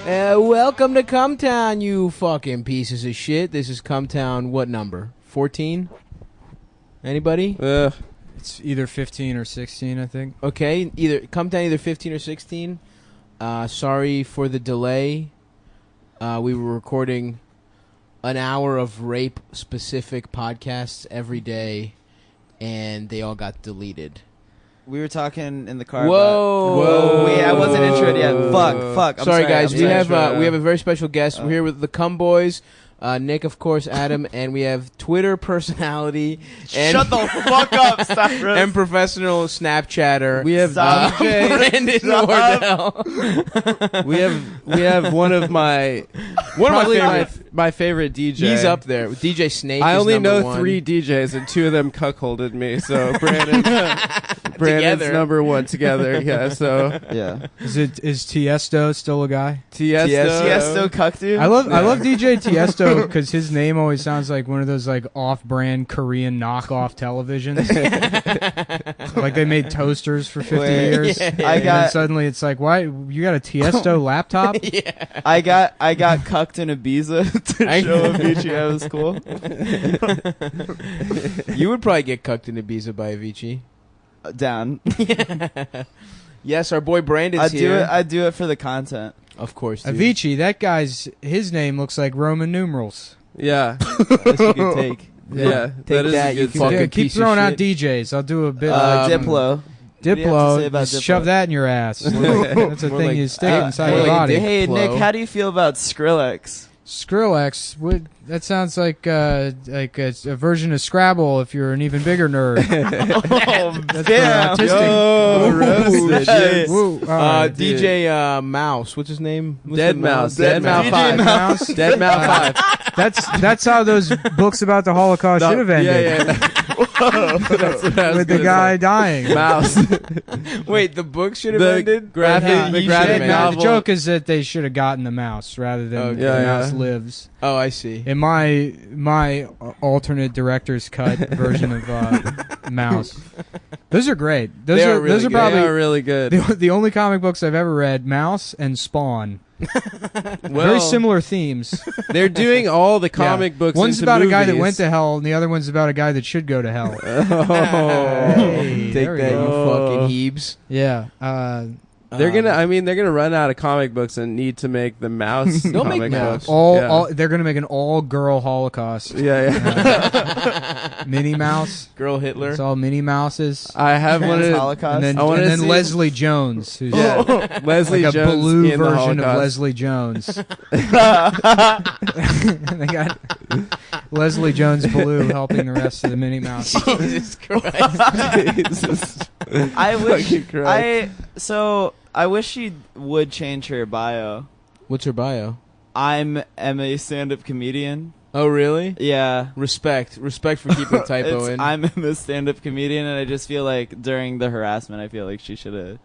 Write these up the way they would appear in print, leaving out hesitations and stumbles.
Welcome to Cumtown, you fucking pieces of shit. This is Cumtown, what number? 14? Anybody? It's either 15 or 16, I think. Okay, Cumtown either 15 or 16. Sorry for the delay. We were recording an hour of rape-specific podcasts every day, and they all got deleted. We were talking in the car. Whoa! Wait, I wasn't introed yet. Fuck. I'm sorry, guys. we have a very special guest. We're here with the Cum Boys, Nick, of course, Adam, and we have Twitter personality. And Shut the fuck up, Stop. And professional Snapchatter. We have Brandon Wardell. we have one of my favorite DJ. He's up there with DJ Snake. I only know one. 3 DJs, and 2 of them cuckolded me. So Brandon's number 1 together. Yeah. So yeah. Is Tiesto still a guy? Tiesto cucked you? I love DJ Tiesto because his name always sounds like one of those like off-brand Korean knockoff televisions. Like they made toasters for 50 years. Yeah. And then suddenly it's like, why you got a Tiesto laptop? Yeah. I got cucked in Ibiza to show Avicii I was cool. You would probably get cucked in Ibiza by Avicii. Down. Yes, our boy Brandon's here. I'd do it for the content. Of course, dude. Avicii, that guy's, his name looks like Roman numerals. Yeah. That's you can take. Yeah. Take that, you fucking keep piece throwing of out shit. DJs. I'll do a bit. Diplo. Diplo, shove that in your ass. That's a thing you stick inside your body. Hey, Nick, how do you feel about Skrillex? Skrillex, that sounds like a version of Scrabble if you're an even bigger nerd. Damn. DJ Mouse, what's his name? Dead Mouse 5. Dead Mouse 5. That's how those books about the Holocaust should have ended. Yeah. With the guy dying. Mouse. Wait, the book should have ended? The graphic novel. The joke is that they should have gotten the mouse rather than the mouse lives. Oh, I see. In my alternate director's cut version of Mouse. Those are great. Those are probably really good. The only comic books I've ever read, Mouse and Spawn. Very similar themes. They're doing all the comic books. One's into about movies. a guy that went to hell, and the other one's about a guy that should go to hell. Take that, you fucking heebs. Yeah. They're gonna run out of comic books and need to make the Mouse. Don't comic make books. They're gonna make an all-girl Holocaust. Yeah. Minnie Mouse. Girl Hitler. It's all Minnie Mouses. I have one of Holocaust. And then Leslie Jones, who's Leslie like a Jones blue in the version of Holocaust. Leslie Jones. They got Leslie Jones Blue helping the rest of the Minnie Mouse. Jesus Christ. Jesus. I wish she would change her bio. What's her bio? I'm a stand-up comedian. Oh, really? Yeah. Respect for keeping a typo in. I'm a stand-up comedian, and I just feel like during the harassment, I feel like she should have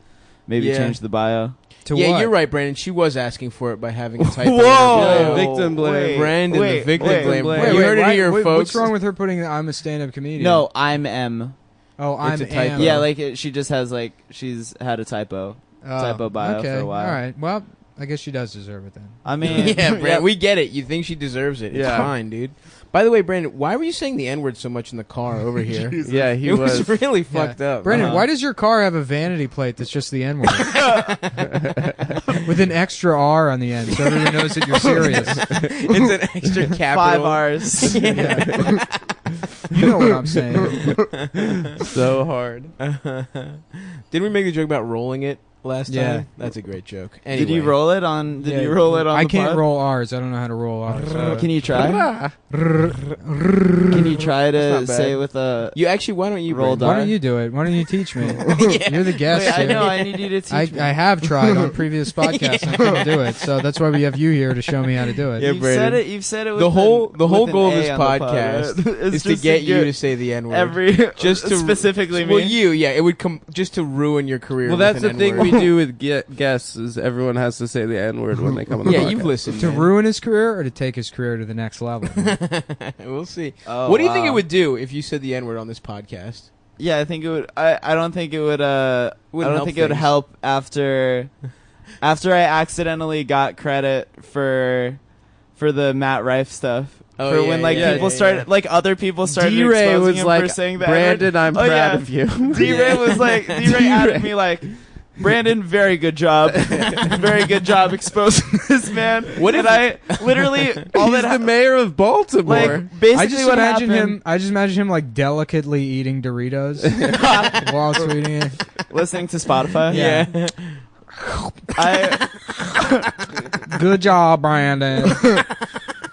maybe changed the bio. To what? You're right, Brandon. She was asking for it by having a typo. Whoa! Victim blame. Brandon, the victim blame. Wait, You heard it here, folks. What's wrong with her putting I'm a stand-up comedian? No, I'm M. Oh, I'm It's a typo. Am. Yeah, like she just has she's had a typo bio for a while. All right. Well, I guess she does deserve it then. I mean, Yeah, Brandon, we get it. You think she deserves it. It's Yeah. fine, dude. By the way, Brandon, why were you saying the N-word so much in the car over here? Yeah, he It was was. really fucked up. Brandon, why does your car have a vanity plate that's just the N-word? With an extra R on the end so everyone knows that you're serious. It's an extra capital. 5 R's. Yeah. You know what I'm saying. So hard. Didn't we make the joke about rolling it last time? Yeah. That's a great joke. Anyway. Did you roll it on? Did you roll it on? I the can't pod? roll R's. I don't know how to roll R's. Can you try? Can you try That's to not bad. say with a? You actually, why don't you Roll Brandon? Why don't you do it? Why don't you teach me? Yeah. You're the guest. Wait, I here. know. I need you to teach me. I have tried on previous podcasts and I couldn't do it, so that's why we have you here to show me how to do it. Yeah, You've Brandon. said it. You've said it. With The whole with goal an of A this on the pod, podcast right? is to get you to say the N-word. every just to specifically me. Well, it would come just to ruin your career. Well, with that's an the thing N-word. we do with guests is everyone has to say the N-word when they come on the Yeah, podcast. you've listened. To man. ruin his career or to take his career to the next level? We'll see. Oh, What do you think it wow. would do if you said the N-word on this podcast? Yeah, I think it would. I don't think it would. I don't help think it would things. help after after I accidentally got credit for the Matt Rife stuff. Oh, for yeah, when like yeah, people yeah, started yeah. like other people started D-Ray exposing was him like, for saying that. Brandon, I'm proud yeah. of you. D-Ray was like, D-Ray added me like, Brandon, very good job. Very good job exposing this man. What and if- I literally all He's that the mayor of Baltimore. like basically I just what imagine happened, him. I just imagine him like delicately eating Doritos while tweeting it. listening to Spotify. Yeah. I Good job, Brandon.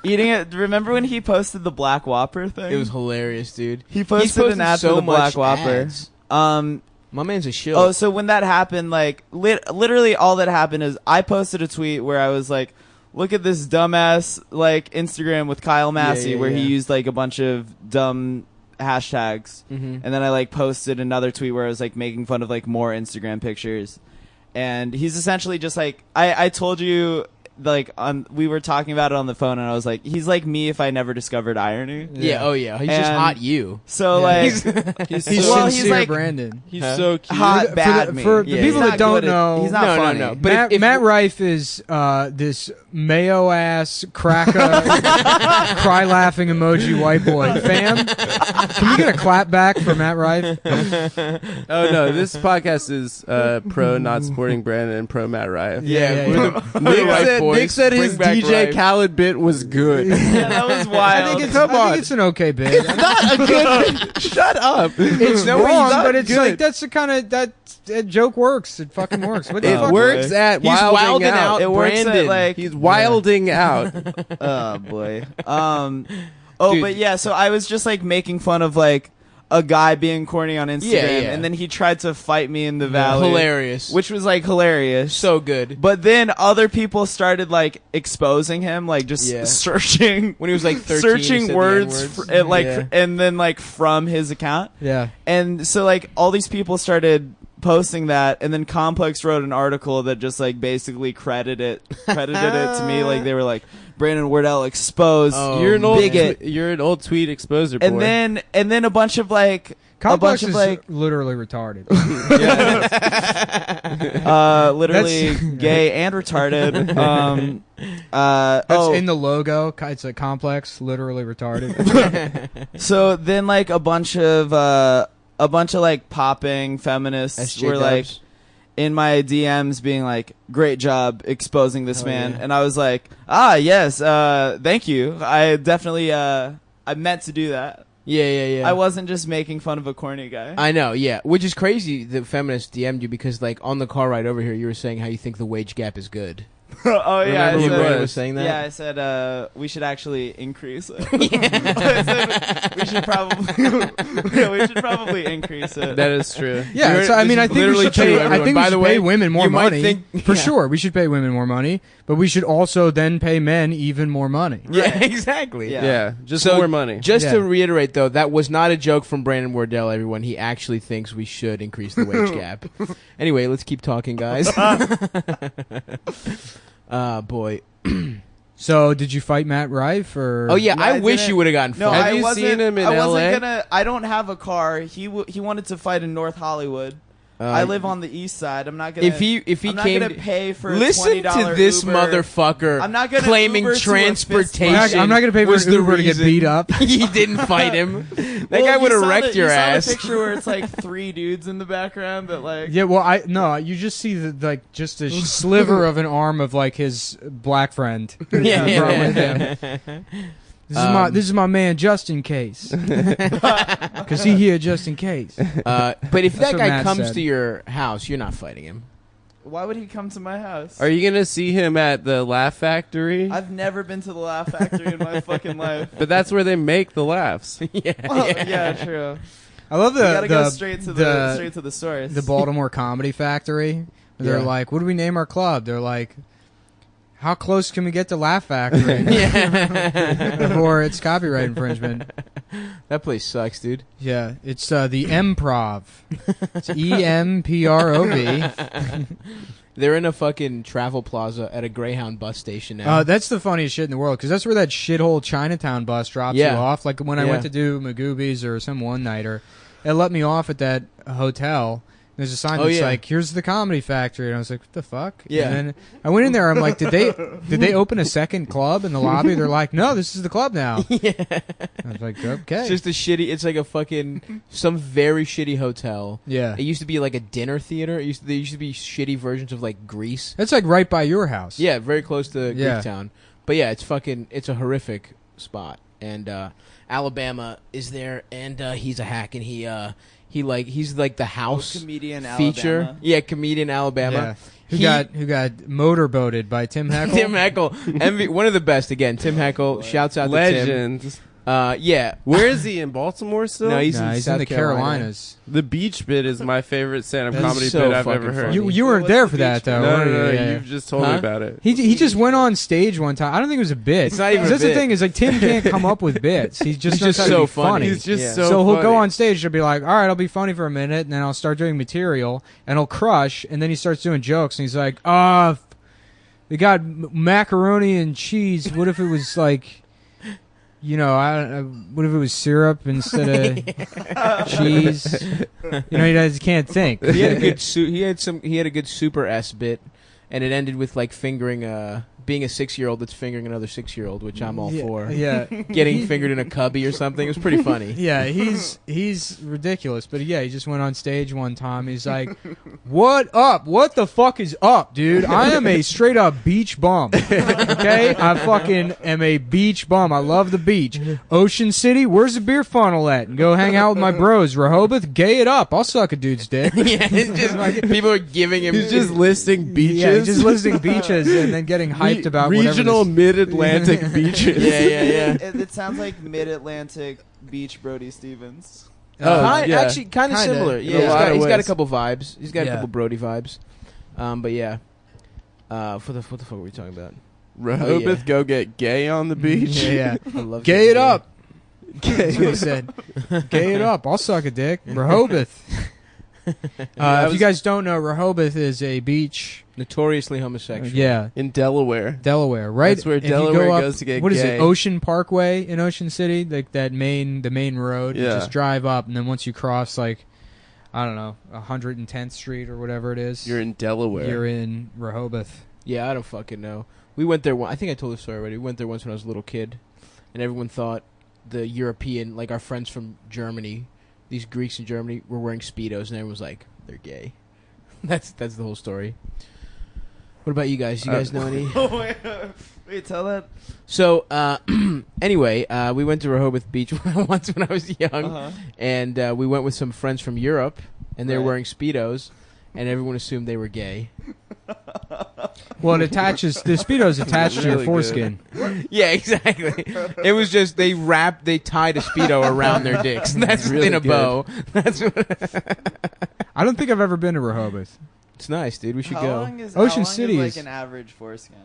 eating it. Remember when he posted the Black Whopper thing? It was hilarious, dude. he posted an ad for the Black Whopper. My man's a shill. Oh, so when that happened, like literally all that happened is I posted a tweet where I was like, "Look at this dumbass like Instagram with Kyle Massey," yeah, where he yeah. used like a bunch of dumb hashtags, Mhm. and then I like posted another tweet where I was like making fun of like more Instagram pictures, and he's essentially just like I told you. Like we were talking about it on the phone, and I was like, he's like me if I never discovered irony. Yeah. Oh yeah. He's just And- hot you. So Yeah. like He's well, sincere, he's like Brandon. He's Huh? so cute. hot bad me. for the Yeah, people he's that not don't good at- know, he's not No, no, funny. no. But Matt, if Matt Rife is this mayo ass cracker cry laughing emoji white boy. Fam, can we get a clap back for Matt Rife? Oh no, this podcast is pro not supporting Brandon and pro Matt Rife. Yeah, we're yeah. the we're the Rife boys. Nick said Bring his back DJ Rife. Khaled bit was good. Yeah, that was I wild. think it's Come I on. think it's an okay bit. Not a good. Shut up. It's No, wrong, he's not but it's good. like that's the kind of that joke works. It fucking works. What the It fuck? works boy. at He's wilding wilding out. It works at, Brandon. like- He's wilding out. Oh boy. Oh, Dude. but yeah. So I was just like making fun of like a guy being corny on Instagram, Yeah, yeah. and then he tried to fight me in the valley, Hilarious. which was like hilarious. so good. But then other people started like exposing him, like just Yeah. searching, When he was like 13, he searching said the words, N-words. and like, Yeah. and then like from his account. Yeah. And so like all these people started posting that, and then Complex wrote an article that just like basically credited it to me. Like they were like, Brandon Wardell exposed. Oh, You're an old. bigot. You're an old tweet exposer boy. And then a bunch of like Complex a bunch of is like literally retarded. literally gay and retarded. That's in the logo. It's a complex, literally retarded. So then like a bunch of like popping feminists SJ were like dubs. in my DMs being like, great job exposing this Hell man. yeah. And I was like, yes, thank you. I definitely I meant to do that. Yeah. I wasn't just making fun of a corny guy. I know, yeah. Which is crazy that feminists DM'd you because, like, on the car ride over here, you were saying how you think the wage gap is good. Oh yeah, Remember I when said, Brandon was saying that? Yeah, I said we should actually increase it. I said we should probably increase it. that is true. Yeah, You're- so I this mean, is I think we literally should true, pay. everyone. I think By we the should way, pay women more you might money think- for yeah. sure. We should pay women more money, but we should also then pay men even more money. Yeah, exactly. Yeah. Yeah, just So, more money. Just Yeah. to reiterate, though, that was not a joke from Brandon Wardell, everyone. He actually thinks we should increase the wage gap. Anyway, let's keep talking, guys. Boy. So, did you fight Matt Rife or? Oh, yeah, No, I I wish didn't- you would have gotten No, fired. Have I you wasn't, seen him in I wasn't LA? gonna. I don't have a car. He wanted to fight in North Hollywood. I live on the east side. I'm not gonna. If he I'm not came gonna pay for a listen $20 to this Uber. motherfucker I'm not gonna claiming Uber to a fist fight. transportation. I'm not going to pay for was an the Uber to get reason beat up. He didn't fight him. That Well, guy you would have saw wrecked your you ass. Saw the picture where it's like 3 dudes in the background that like. Yeah, well, you just see like just a sliver of an arm of like his black friend. Brought with him. This is my man, just in case, because he here just in case. But if That's that what guy Matt comes said. to your house, you're not fighting him. Why would he come to my house? Are you gonna see him at the Laugh Factory? I've never been to the Laugh Factory in my fucking life. But that's where they make the laughs. Well, yeah, true. I love You gotta go the straight to the source. the Baltimore Comedy Factory. They're Yeah. like, what do we name our club? They're like, how close can we get to Laugh Factory before it's copyright infringement? That place sucks, dude. Yeah, it's the Improv. It's EMPROV. They're in a fucking travel plaza at a Greyhound bus station now. That's the funniest shit in the world because that's where that shithole Chinatown bus drops Yeah. you off. Like when I Yeah. went to do Magoobies or some one-nighter, it let me off at that hotel. There's a sign Oh, that's yeah. like, "Here's the Comedy Factory," and I was like, "What the fuck?" Yeah. And then I went in there. I'm like, "Did they open a second club in the lobby?" They're like, "No, this is the club now." Yeah. I was like, "Okay." It's just a shitty. It's like a fucking some very shitty hotel. Yeah. It used to be like a dinner theater. There used to be shitty versions of like Greece. That's like right by your house. Yeah, very close to Yeah. Greektown. But yeah, it's a horrific spot. And Alabama is there, and he's a hack, and he's like the house comedian feature. Alabama. Yeah, comedian Alabama. Yeah. Who got motorboated by Tim Heckle? Tim Heckle, one of the best. Again, Tim Heckle. Shouts out to Tim. Legend. Yeah. Where is he, in Baltimore still? No, he's Nah, in he's South in the Carolinas. The beach bit is my favorite stand-up That's comedy so bit I've fucking ever heard. funny. You weren't What's there the for that beach though. No, were no, you? Yeah. you've just told Huh? me about it. He just went on stage one time. I don't think it was a bit. It's not even a That's the bit. thing is like Tim can't come up with bits. He's just He's just knows how to so be funny. He's just Yeah. so So he'll go funny. on stage. He'll be like, "All right, I'll be funny for a minute," and then I'll start doing material, and he'll crush, and then he starts doing jokes, and he's like, they got macaroni and cheese. What if it was like, what if it was syrup instead of cheese? He just can't think. He had a good he had a good super S bit, and it ended with like fingering being a 6-year-old that's fingering another 6-year-old, which I'm all for. Yeah, Getting fingered in a cubby or something. It was pretty funny. yeah, he's ridiculous. But yeah, he just went on stage one time. He's like, "What up? What the fuck is up, dude? I am a straight up beach bum. Okay, I fucking am a beach bum. I love the beach. Ocean City, where's the beer funnel at? And go hang out with my bros. Rehoboth, gay it up. I'll suck a dude's dick." Yeah, it's just like people are giving him. He's just listing beaches. Yeah, he's just listing beaches and then getting hyped about regional whatever mid-Atlantic beaches. Yeah. It sounds like mid-Atlantic beach Brody Stevens. Actually, kind Kinda. of similar. In Yeah, a he's lot got, of he's got a ways. couple vibes. He's got a Yeah. couple Brody vibes. But yeah. What the fuck were we talking about? Rehoboth, Oh, yeah. go get gay on the beach. Yeah. I love Gay it that. up. That's what he said. Gay it up. I'll suck a dick. Rehoboth. If you guys don't know, Rehoboth is a beach. Notoriously homosexual. Yeah. In Delaware. Delaware, right? That's where If you Delaware go up, goes to get What is gay. it? Ocean Parkway in Ocean City, like the main road. You Yeah. just drive up, and then once you cross, like, I don't know, 110th Street or whatever it is, You're in Delaware. you're in Rehoboth. Yeah, I don't fucking know. We went there. I think I told this story already. We went there once when I was a little kid, and everyone thought the European, like our friends from Germany, these Greeks in Germany, were wearing Speedos, and everyone was like, they're gay. That's the whole story. What about you guys? You guys know any? Wait, tell that. So, anyway, we went to Rehoboth Beach once when I was young, Uh-huh. and we went with some friends from Europe, and they were Right. wearing Speedos, and everyone assumed they were gay. Well, the Speedo's attached to your Really foreskin. Yeah, exactly. It was just they tied a Speedo around their dicks. That's Really in a good. bow. That's what. I don't think I've ever been to Rehoboth. It's nice, dude. We should How go. long is Ocean City like is- an average foreskin?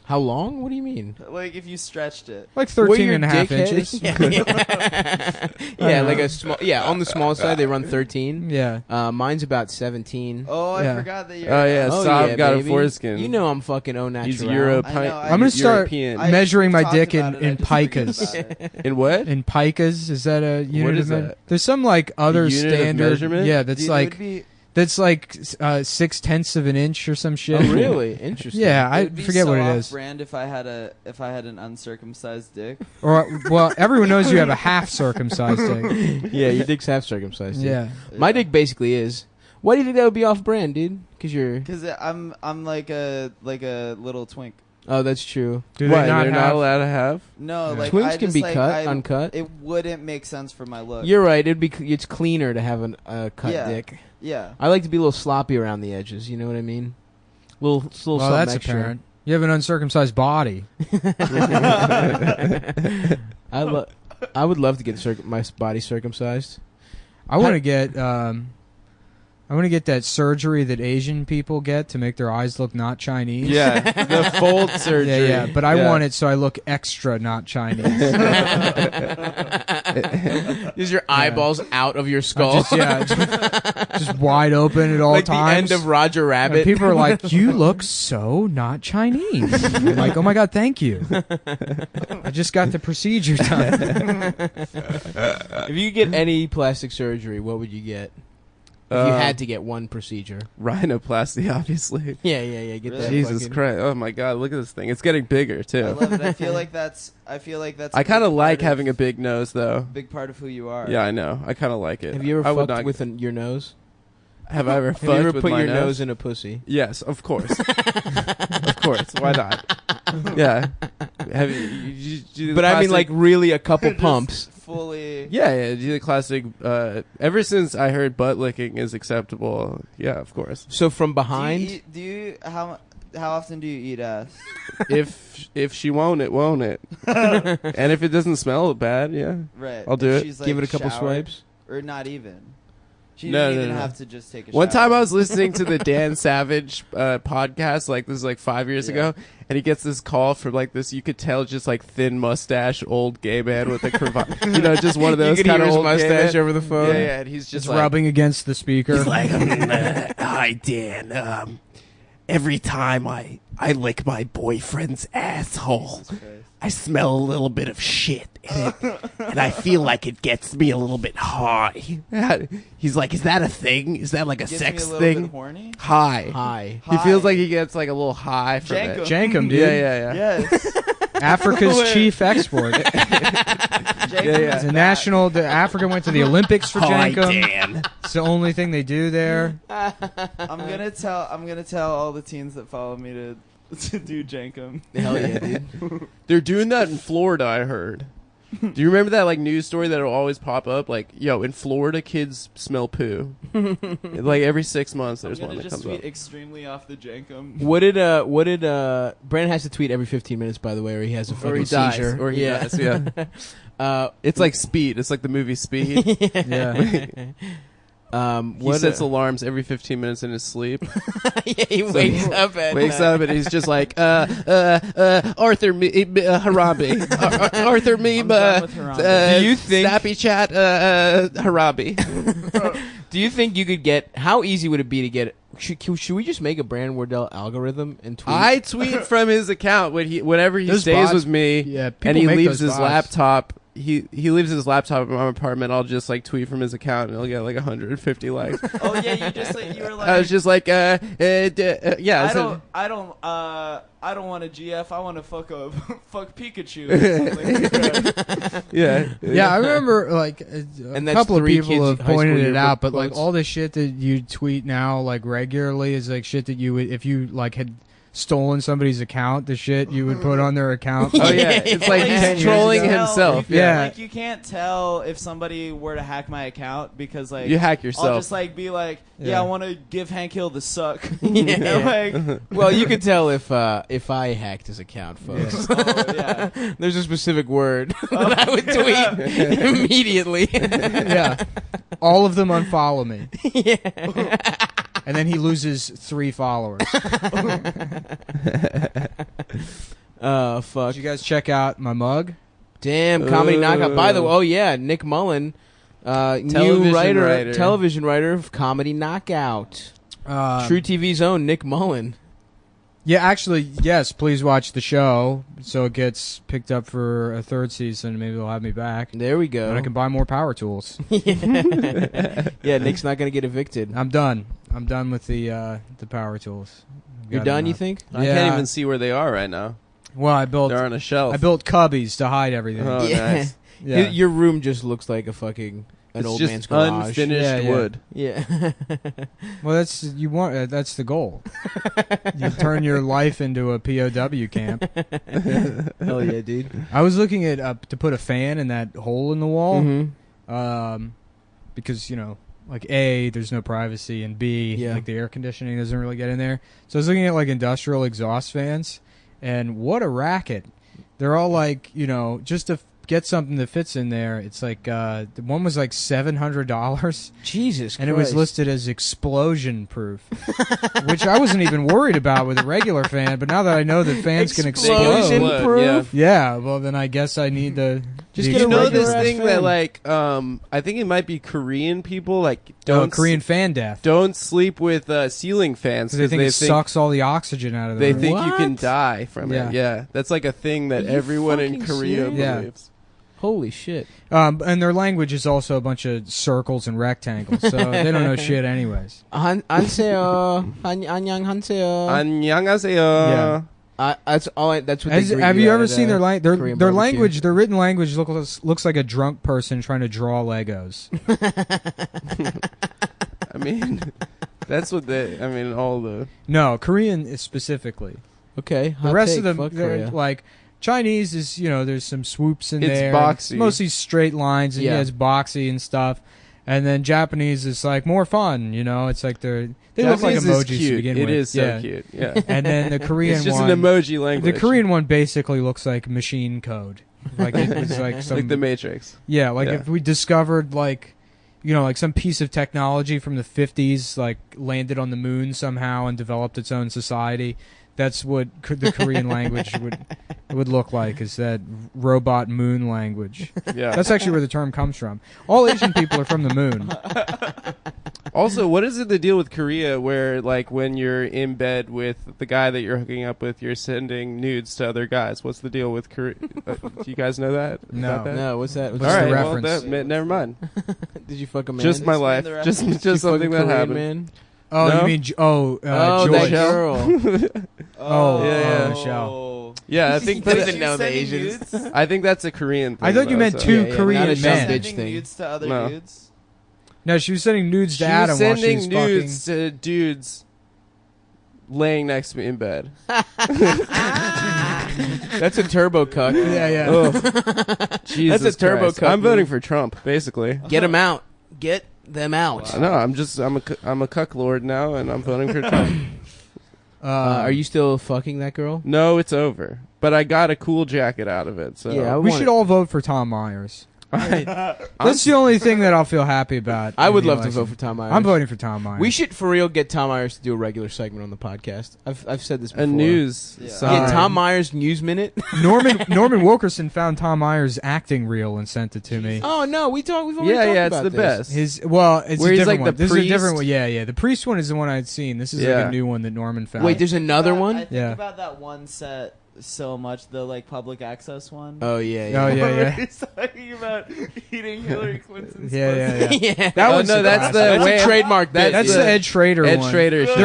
How long? What do you mean? Like if you stretched it. Like Were 13 your and a half dickhead- inches. Yeah, like a small. Yeah, on the small side they run 13. Yeah. Mine's about 17. Oh, I Yeah. forgot that you're. Oh, yeah. Oh, Saab yeah, got baby. a foreskin. You know I'm fucking au natural. He's Europe. I know, I'm gonna start European. measuring my talked dick about in it, I just forget picas. about it. In what? In picas, is that a unit What of is me- that? There's some like other unit of standard. measurement? Yeah, that's Dude, it like would be, 0.6 of an inch or some shit. Oh, really? Interesting. Yeah, it I would be forget so what it is. Brand if I had an uncircumcised dick. Or well, everyone knows you have a half circumcised dick. Yeah, your dick's half circumcised. dude. Yeah. My dick basically is. Why do you think that would be off brand, dude? Because you're. Because I'm like a little twink. Oh, that's true. Do Why? they not They're have? not allowed to have? No, Yeah. like Twinks I can just, be like, cut, uncut. It wouldn't make sense for my look. You're right. It's cleaner to have a cut Yeah. dick. Yeah. I like to be a little sloppy around the edges. You know what I mean? Little Well, something that's extra. apparent. You have an uncircumcised body. I would love to get my body circumcised. I want to get. I want to get that surgery that Asian people get to make their eyes look not Chinese. Yeah, the fold surgery. Yeah, but I want it so I look extra not Chinese. Is your eyeballs out of your skull? Just wide open at all like times. the end of Roger And Rabbit. people are like, "You look so not Chinese." I'm like, "Oh my god, thank you." I just got the procedure done. If you could get any plastic surgery, what would you get? If you had to get one procedure. Rhinoplasty, obviously. Yeah. Get Really? that Jesus fucking- Christ! Oh my God! Look at this thing. It's getting bigger I too. love it. I feel like that's. I kind of like having a big nose, though. big part of who you are. Yeah, I know. I kind of like it. Have you ever I would fucked not- with your nose? Have I ever Have you fucked ever with put my your nose in a pussy? Yes, of course. Of course. Why not? Yeah. Have you do the But I mean, classic- like, really a couple Just pumps. Fully. Yeah, do the classic. Ever since I heard butt licking is acceptable, yeah, of course. So from behind? Do you how often do you eat ass? If she won't it, won't it? And if it doesn't smell bad, yeah. Right. I'll do If it. she's, Give it a couple showered, swipes? or not even. She No, didn't no, even no. have to just take a One shower. time I was listening to the Dan Savage podcast, like this is like 5 years Yeah. ago, and he gets this call from like this, you could tell just like thin mustache old gay man with a cravat, just one of those You could kind hear of his old gay mustache men. over the phone. Yeah, and he's just Just like, rubbing against the speaker. He's like, hi, Dan. Every time I lick my boyfriend's asshole, Jesus Christ. I smell a little bit of shit in it, and I feel like it gets me a little bit high. He's like, is that a thing? Is that like a Gets sex me a little thing? bit horny. high. Hi. He feels High. like he gets like a little high from Jankum. it. Jankum, dude. Yeah. Yes. Africa's chief export. Jankum It's is a national. Africa went to the Olympics for Hi, Jankum. Dan. It's the only thing they do there. I'm gonna tell all the teens that follow me to do Jankum. Hell yeah, dude. They're doing that in Florida, I heard. Do you remember that like news story that'll always pop up? Like, yo, in Florida, kids smell poo. Like every 6 months, I'm there's one gonna that just comes tweet up. extremely off the Jankum. What did Brandon has to tweet every 15 minutes, by the way, or he has a fucking Or he dies. seizure. Or he dies, yeah. It's like Speed. It's like the movie Speed. Yeah. He sets alarms every 15 minutes in his sleep. Yeah, he wakes up at Wakes up and he's just like, Arthur Harambe. Arthur Meeb, I'm done with Harambe. Do you think- Snappy Chat, Harambe. Do you think you could get? How easy would it be to get? Should we just make a Brandon Wardell algorithm and tweet? I tweet from his account whenever he Those stays bots- with me, Yeah, people and he make leaves those his bots. laptop. He leaves his laptop in my apartment. I'll just like tweet from his account, and he'll get like 150 likes. Oh yeah, you were like. I was just like, yeah. I don't want a GF. I want to fuck Pikachu. Or something. Yeah. Yeah, I remember like And a that's couple of 3 people kids have high school pointed it yearbook out, but like quotes. all the shit that you tweet now, like regularly, is like shit that you would, if you like had stolen somebody's account, the shit you would put on their account. Oh yeah, it's like Like, he's 10 years trolling ago. himself. Yeah. Like you can't tell if somebody were to hack my account because like You hack I'll yourself. just like be like, yeah, Yeah. I want to give Hank Hill the suck. Yeah. Like, Well, you could tell if I hacked his account, folks. oh, yeah. There's a specific word that I would tweet immediately. Yeah, all of them unfollow me, Yeah. and then he loses 3 followers. Fuck. Did you guys check out my mug? Damn, comedy knockout. By the way, oh yeah, Nick Mullen, new television writer of Comedy Knockout. True TV's own Nick Mullen. Yeah, actually, yes. Please watch the show so it gets picked up for a 3rd season. Maybe they'll have me back. There we go. And I can buy more power tools. Yeah, Nick's not gonna get evicted. I'm done. I'm done with the power tools. You're Got done, you enough. think? I Yeah. can't even see where they are right now. Well, I built They're on a shelf. cubbies to hide everything. Oh, Yeah. nice. Yeah. Your room just looks like an It's old just man's garage. unfinished Yeah, yeah. wood. Yeah. Well, that's the goal. You turn your life into a POW camp. Hell yeah, dude. I was looking at to put a fan in that hole in the wall, Mm-hmm. because like A, there's no privacy, and B, Yeah. like the air conditioning doesn't really get in there. So I was looking at like industrial exhaust fans, and what a racket! They're all like just to get something that fits in there. It's like the one was like $700. Jesus Christ. And it was listed as explosion proof, which I wasn't even worried about with a regular fan. But now that I know that fans can Explosion explode, proof. yeah, well then I guess I need the Just the get a You know regular this ass thing fan. that like I think it might be Korean people like don't Korean fan death don't sleep with ceiling fans because they think it sucks all the oxygen out of They them. think you can What? die from Yeah. it. Yeah, that's like a thing that Are you everyone in fucking Korea serious? Yeah. believes. Holy shit. And their language is also a bunch of circles and rectangles, so they don't know shit anyways. Anseo. Anyang Hanseo. 안녕하세요. That's all. That's what they greet Have you at, ever seen their Korean their barbecue. language? Their written language looks like a drunk person trying to draw Legos. I mean, that's what all the... No, Korean is specifically. Okay. The hot rest take, of them, fuck they're Korea. like Chinese is, there's some swoops in It's there. boxy. It's mostly straight lines, and Yeah. it's boxy and stuff. And then Japanese is like more fun, It's like they look like Japanese emojis is cute. to begin It with. is so Yeah. cute. Yeah. And then the Korean It's just one, an emoji language. the Korean one basically looks like machine code. Like it's like some, like the Matrix. yeah, like Yeah. if we discovered like some piece of technology from the 50s, like landed on the moon somehow and developed its own society. That's what the Korean language would look like, is that robot moon language. Yeah. That's actually where the term comes from. All Asian people are from the moon. Also, what is it the deal with Korea where, like, when you're in bed with the guy that you're hooking up with, you're sending nudes to other guys? What's the deal with Korea? Do you guys know that? No. About that? No, what's that? What's What's All the right, reference? never mind. Did you fuck a man? Just my Explain life. the Just reference. Did you fuck something a that Korean happened. Man? Oh, No? you mean Oh, George? that girl. Oh, yeah. Michelle. Yeah, I think Wait, that, didn't know the Asians. I think that's a Korean thing. I thought you though, meant so. two Yeah, Korean not a dumb men. bitch Sending thing. nudes to other No. dudes. No, she was sending nudes She to was Adam while she sending was nudes to dudes laying next to me in bed. That's a turbo cuck. Yeah, yeah. Ugh. Jesus That's a turbo Christ. cuck I'm voting move. for Trump, basically. Get them out. Get them out. No, I'm a cuck lord now, and I'm voting for Trump. Are you still fucking that girl? No, it's over. But I got a cool jacket out of it. So Yeah, I We want should it. all vote for Tom Myers. I, That's the only thing that I'll feel happy about. I in would the love to election. vote for Tom Myers. I'm voting for Tom Myers. We should, for real, get Tom Myers to do a regular segment on the podcast. I've said this before. a news. Yeah. side. Get Tom Myers News Minute. Norman Wilkerson found Tom Myers' acting reel and sent it to me. Oh no, we've already talked Yeah, it's about the this. best. It's Where a he's different like one. the This is a different priest? one. Yeah. The priest one is the one I'd seen. This is like Yeah. a new one that Norman found. Wait, there's another I one. think Yeah. about that one set so much, the like public access one. Oh yeah, Oh yeah. yeah. He's talking about eating Hillary Clinton's Yeah. pussy. yeah. That Oh, one's no, a that's classic. the That's way a trademark. that- That's yeah. the Ed Schrader Ed one. Schrader shit.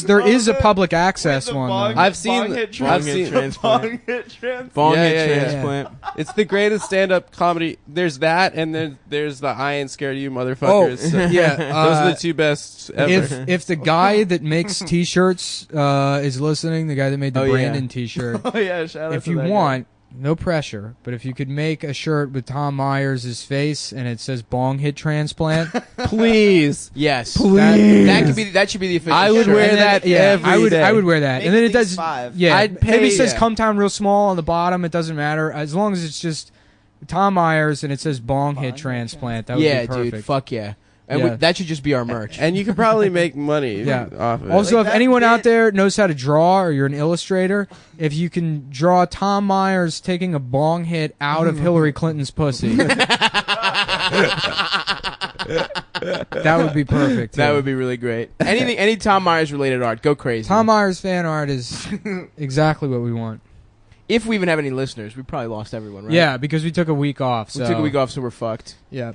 There is a public access With the one. bong- though. I've seen- bong hit I've trans- seen- transplant. bong hit transplant. Bong Yeah, hit yeah, yeah. transplant. It's the greatest stand-up comedy. There's that, and then there's the I ain't scared of you motherfuckers. So Yeah, those are the two best ever. if the guy that makes T-shirts is listening, the guy that made the Oh, yeah. Brandon T-shirt, Oh yeah, shout out if to you that guy. want, no pressure, but if you could make a shirt with Tom Myers' face and it says "bong hit transplant," Please. Yes, Please. that should be the official. I would shirt. wear And then- that yeah, every day. I would wear that, Make and then at it does. least 5. Yeah, I'd maybe pay- it says yeah. "Come Town" real small on the bottom. It doesn't matter as long as it's just Tom Myers and it says "bong hit hit transplant." That would Yeah, be perfect. dude. Fuck yeah. And Yeah. that should just be our merch. And you could probably make money Yeah. off of it. Also, Like if that anyone out bit- there knows how to draw, or you're an illustrator, if you can draw Tom Myers taking a bong hit out of Hillary Clinton's pussy, that would be perfect. That too. would be really great. Any Tom Myers related art, go crazy. Tom Myers fan art is exactly what we want. If we even have any listeners, we probably lost everyone, right? Yeah, because we took a week off. We So took a week off, so we're fucked. Yeah,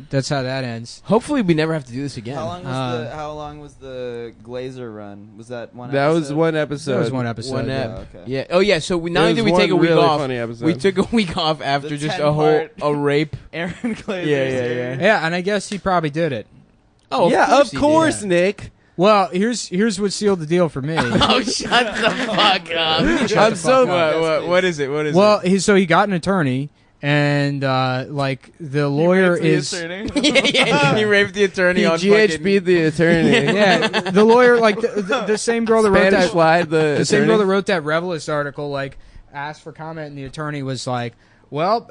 that's how that ends. Hopefully, we never have to do this again. How long was the Glazer run? Was that one? that was episode? one episode. That was one episode. One yeah. ep. Oh, okay. Yeah. Oh yeah. So we not It only was did we one take a week really off, funny episode. we took a week off after The just 10-part a rape. Aaron Glazer. Yeah, yeah, series. yeah. Yeah, and I guess he probably did it. Oh, yeah, of he course, did. Nick. Well, here's what sealed the deal for me. Oh, shut the fuck up! Shut the fuck up. What is it? What is Well, it? so he got an attorney, and like the lawyer Raped the is. attorney. yeah, he raped the attorney on GHB the attorney. Yeah, the lawyer, like the same girl that wrote Spanish that. slide The same attorney. girl that wrote that Revelist article, like, asked for comment, and the attorney was like, "Well,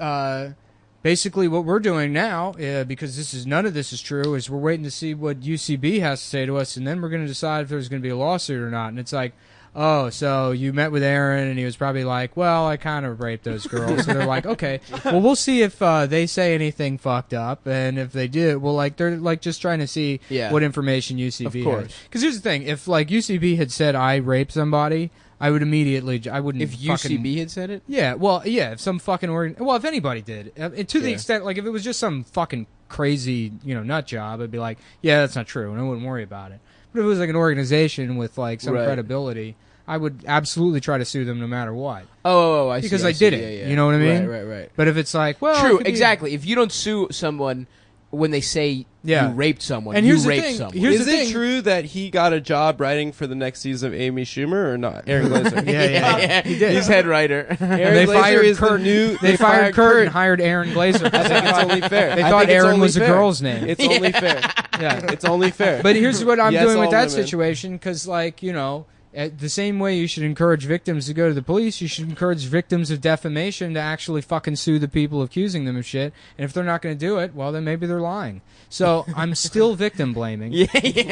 basically, what we're doing now, because none of this is true, is we're waiting to see what UCB has to say to us, and then we're going to decide if there's going to be a lawsuit or not." And it's like, oh, so you met with Aaron, and he was probably like, "Well, I kind of raped those girls." So they're like, "Okay, well, we'll see if they say anything fucked up, and if they do, well, like they're like just trying to see Yeah. what information UCB Of course. has." Because here's the thing: if like UCB had said I raped somebody, I would immediately. I wouldn't. If UCB had said it, Yeah, well, yeah. If some fucking if anybody did, to the extent, like, if it was just some fucking crazy, nut job, I'd be like, yeah, that's not true, and I wouldn't worry about it. But if it was like an organization with like some credibility, I would absolutely try to sue them no matter what. Oh, I see. Because I did it. Yeah, yeah. You know what I mean? Right. But if it's like, well, true, exactly. If you don't sue someone when they say you raped someone, and you raped someone. Is it true that he got a job writing for the next season of Amy Schumer or not? Aaron Glazer. yeah, he did. He's head writer. They fired Kurt. They fired Kurt and hired Aaron Glazer. I think it's only fair. They thought Aaron was a girl's name. It's only fair. Yeah, it's only fair. But here's what I'm doing with that women. situation, because, like, the same way you should encourage victims to go to the police, you should encourage victims of defamation to actually fucking sue the people accusing them of shit. And if they're not going to do it, well, then maybe they're lying. So I'm still victim blaming. Yeah,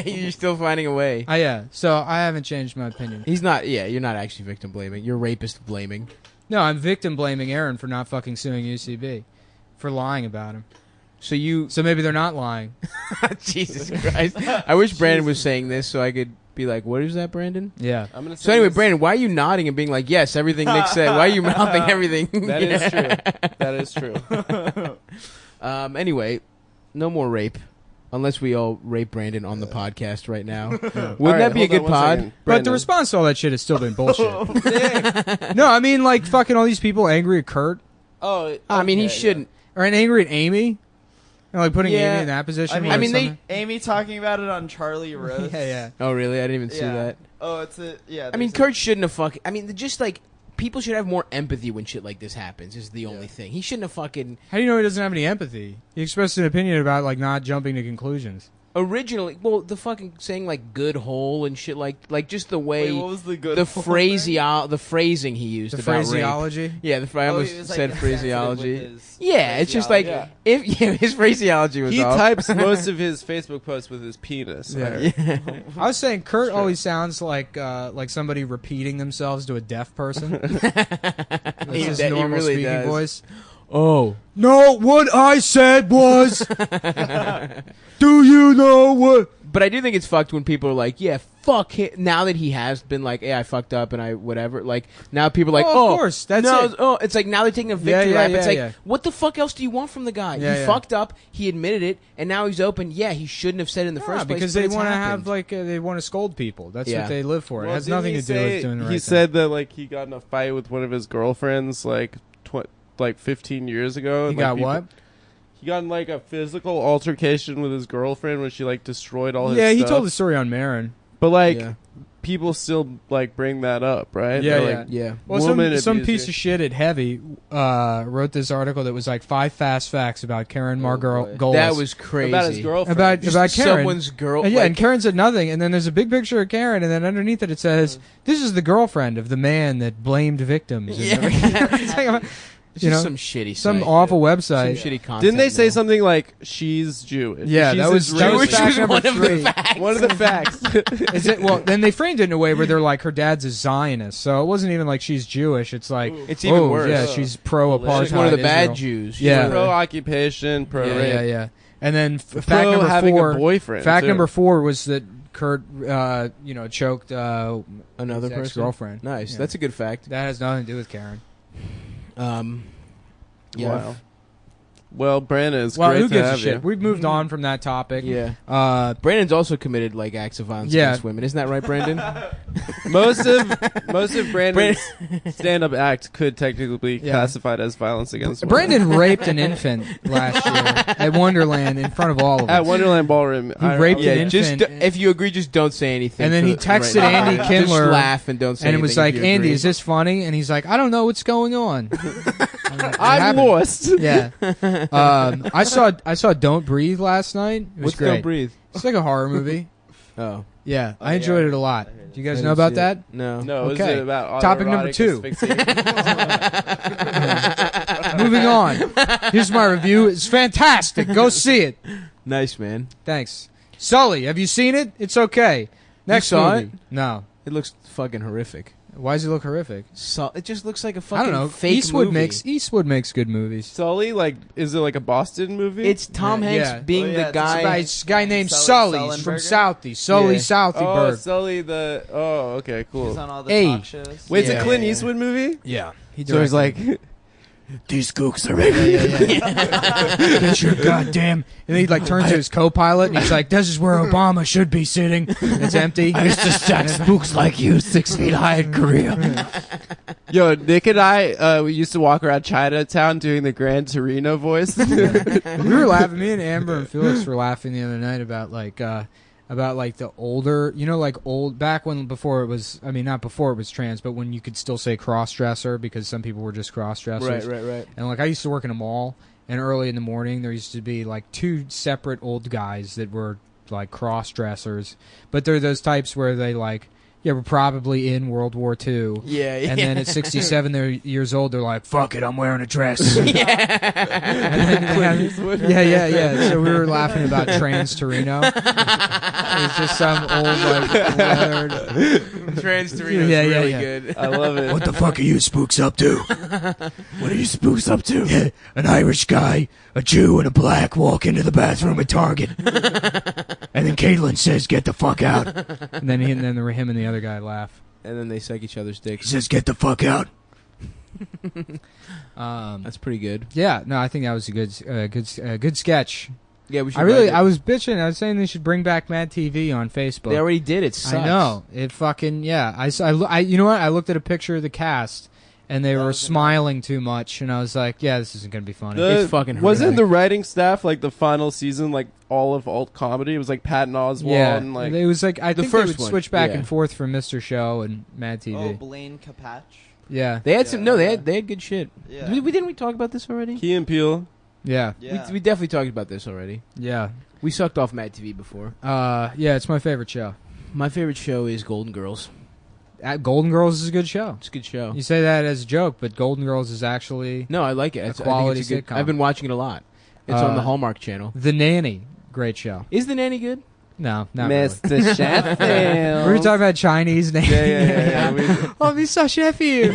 you're still finding a way. Yeah. So I haven't changed my opinion. He's not. Yeah, you're not actually victim blaming. You're rapist blaming. No, I'm victim blaming Aaron for not fucking suing UCB, for lying about him. So maybe they're not lying. Jesus Christ! I wish Brandon was saying this so I could be like, "What is that, Brandon?" Yeah. So anyway, Brandon, why are you nodding and being like, "Yes, everything Nick said"? Why are you mouthing everything? That is true. That is true. Anyway, no more rape. Unless we all rape Brandon on the podcast right now. Wouldn't right, that be a hold on good one pod? second. But the response to all that shit has still been bullshit. No, I mean, like, fucking all these people angry at Kurt. Oh, I mean, he shouldn't. Or angry at Amy. And, like, putting Yeah. Amy in that position. I mean, where it's they- something- Amy talking about it on Charlie Rose. yeah. Oh, really? I didn't even see that. Oh, it's a yeah. I mean, there's a- Kurt shouldn't have fucking... I mean, just, like, people should have more empathy when shit like this happens, is the only thing. He shouldn't have fucking... How do you know he doesn't have any empathy? He expressed an opinion about, like, not jumping to conclusions. Originally... Well, the fucking saying, like, good hole and shit, like just the way... Wait, what was the good? the whole the phrasing he used The about rape. phraseology? Yeah, I Oh, almost he was, like, said insensitive with phraseology. his Yeah, it's just like... phraseology. His phraseology was He off. types most of his Facebook posts with his penis. Yeah. I was saying Kurt Sure. always sounds like somebody repeating themselves to a deaf person. That's his He normal really speaking does. voice. Oh. No, what I said was... Do you know what... But I do think it's fucked when people are like, yeah, fuck him. Now that he has been like, hey, I fucked up and I whatever. Like, now people are like, Oh, of course, that's no, it. Oh, it's like now they're taking a victory lap. It's like, yeah. what the fuck else do you want from the guy? Yeah, he yeah. fucked up. He admitted it. And now he's open. Yeah, he shouldn't have said it in the first place. because but they it's want to happened. have, like, they want to scold people. That's Yeah. what they live for. It Well, has didn't nothing he to do with say- doing the right He thing. said that like he got in a fight with one of his girlfriends like 15 years ago. He and, got like, what? He got in like a physical altercation with his girlfriend when she like destroyed all his Yeah, stuff. he told the story on Marin. But like Yeah. people still like bring that up, right? Yeah, They're, yeah. like, Yeah. Well, woman some abuser. piece of shit at Heavy wrote this article that was like 5 fast facts about Karen boy. Margolis. That was crazy. about his girlfriend. About Just Karen. someone's girl. And yeah, like, and Karen said nothing. And then there's a big picture of Karen, and then underneath it says, "This is the girlfriend of the man that blamed victims." Yeah. It's like, it's you just know, some shitty some site. awful Some website. shitty content. Didn't they say now. something like she's Jewish? Yeah, she's that was Israeli? fact was number one of the 3. facts. One of the facts. Is it? Well, then they framed it in a way where they're like, her dad's a Zionist, so it wasn't even like she's Jewish. It's like, It's even worse. Yeah, she's pro-apartheid. She's one of the bad Israel. Jews. Yeah. She's Pro occupation, pro Yeah, rape. yeah, yeah. And then fact Pro number having 4. a boyfriend. Fact too. number 4 was that Kurt, choked Another his person. ex-girlfriend. Nice. Yeah. That's a good fact. That has nothing to do with Karen. Yeah. Wow. Well, Brandon, it's Well, great who to gives a have shit? you. We've moved on from that topic. Yeah. Brandon's also committed like acts of violence Yeah. against women. Isn't that right, Brandon? Most of Brandon's stand-up act could technically be Yeah. classified as violence against women. Brandon raped an infant last year at Wonderland in front of all of us. At Wonderland Ballroom. He raped yeah. an Just infant. if you agree, just don't say anything. And then for he the- texted right now. Andy Just Kindler, laugh and don't say and it anything. was if like, you Andy, agree. is this funny? And he's like, I don't know what's going on. I'm lost. Yeah. I saw Don't Breathe last night. It was What's great. Don't Breathe? It's like a horror movie. Oh. Yeah, Oh, I enjoyed yeah. it a lot. Do you guys I know didn't about see that? it. No. No, is Okay. it about Topic number autoerotic 2. asphyxiation? Moving on. Here's my review. It's fantastic. Go see it. Nice, man. Thanks. Sully, have you seen it? It's okay. Next saw movie. No. It looks fucking horrific. Why does it look horrific? So it just looks like a I fucking don't know. fake Eastwood movie. makes good movies. Sully, like, is it like a Boston movie? It's Tom Yeah, Hanks yeah. being Oh, yeah, the it's guy. It's a guy named Sully Sully. He's from Sullenberger? Southie. Sully Yeah. Southyberg. Sully the. Oh, okay, cool. He's on all the Hey. talk shows. Wait, it's Yeah, a Clint yeah, yeah. Eastwood movie? Yeah. He So he's like, These gooks are making Get your goddamn. And he like turns to his co-pilot and he's like, "This is where Obama should be sitting." It's empty. I used to stack spooks like you 6 feet high in Korea. yo, Nick and I, we used to walk around Chinatown doing the Gran Torino voice. We were laughing. Me and Amber and Felix were laughing the other night about the older, like old back when before it was. I mean, not before it was trans, but when you could still say cross-dresser because some people were just cross-dressers. Right. And like I used to work in a mall, and early in the morning there used to be like two separate old guys that were like cross-dressers, but they're those types where they like. Yeah, we're probably in World War II. Yeah. And then at 67 they're years old, they're like, "Fuck it, I'm wearing a dress." Yeah. So we were laughing about Trans Torino. It's just some old like leathered. Trans Torino's Yeah, really yeah. good. I love it. What the fuck are you spooks up to? What are you spooks up to? Yeah, an Irish guy, a Jew, and a black walk into the bathroom at Target. And then Caitlin says, "Get the fuck out." And then him and the other guy laugh. And then they suck each other's He dicks. says, "Get the fuck out." That's pretty good. Yeah, no, I think that was a good sketch. Yeah, we should. I was bitching. I was saying they should bring back Mad TV on Facebook. They already did. It sucks. I know. It fucking, yeah. I you know what? I looked at a picture of the cast, and they were smiling too much, and I was like, yeah, this isn't going to be funny. It's fucking Wasn't horrific. the writing staff like the final season like all of alt comedy? It was like Patton Oswalt Yeah, and like it was like, I The think first they would one, switch back yeah. and forth from Mr. Show and Mad Oh, TV. Blaine Capatch. Yeah. They had some. No, Yeah. they had good shit. Yeah. Didn't we talk about this already? Key and Peele. Yeah. Yeah. We definitely talked about this already. Yeah. We sucked off Mad TV before. Yeah, it's my favorite show. My favorite show is Golden Girls. Golden Girls is a good show. It's a good show. You say that as a joke, but Golden Girls is actually No, I like it. I think quality it's a good, sitcom. I've been watching it a lot. It's on the Hallmark Channel. The Nanny. Great show. Is The Nanny good? No, not really. Mr. Sheffield. We were talking about Chinese names. Yeah. Oh, Mr. Sheffield.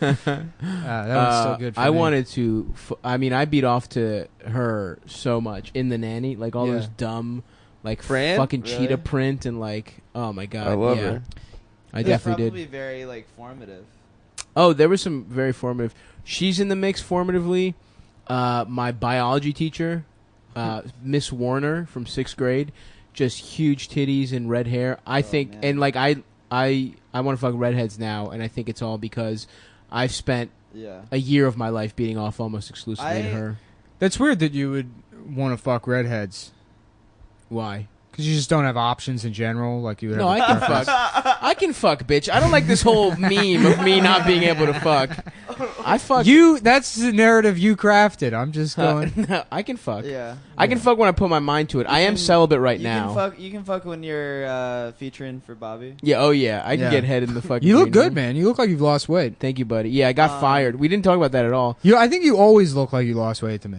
That was still good for I me. wanted to. I beat off to her so much in The Nanny, like all Yeah. those dumb, like Fran? fucking Really? cheetah print and like, oh my god, I love yeah. her. I It's definitely probably did. very like formative. Oh, there was some very formative. She's in the mix formatively. My biology teacher, Miss Warner from 6th grade, just huge titties and red hair. I think, man. and like I want to fuck redheads now, and I think it's all because I've spent Yeah. a year of my life beating off almost exclusively to her. That's weird that you would want to fuck redheads. Why? Because you just don't have options in general. Like you would No, have I can fuck. I can fuck, bitch. I don't like this whole meme of me not being able to fuck. I fuck. That's the narrative you crafted. I'm just going. No, I can fuck. Yeah. I can fuck when I put my mind to it. I am celibate right You now. You can fuck when you're featuring for Bobby. Yeah. Oh yeah. I can Yeah. get head in the fucking. You look green good, room. man. You look like you've lost weight. Thank you, buddy. Yeah, I got fired. We didn't talk about that at all. I think you always look like you lost weight to me.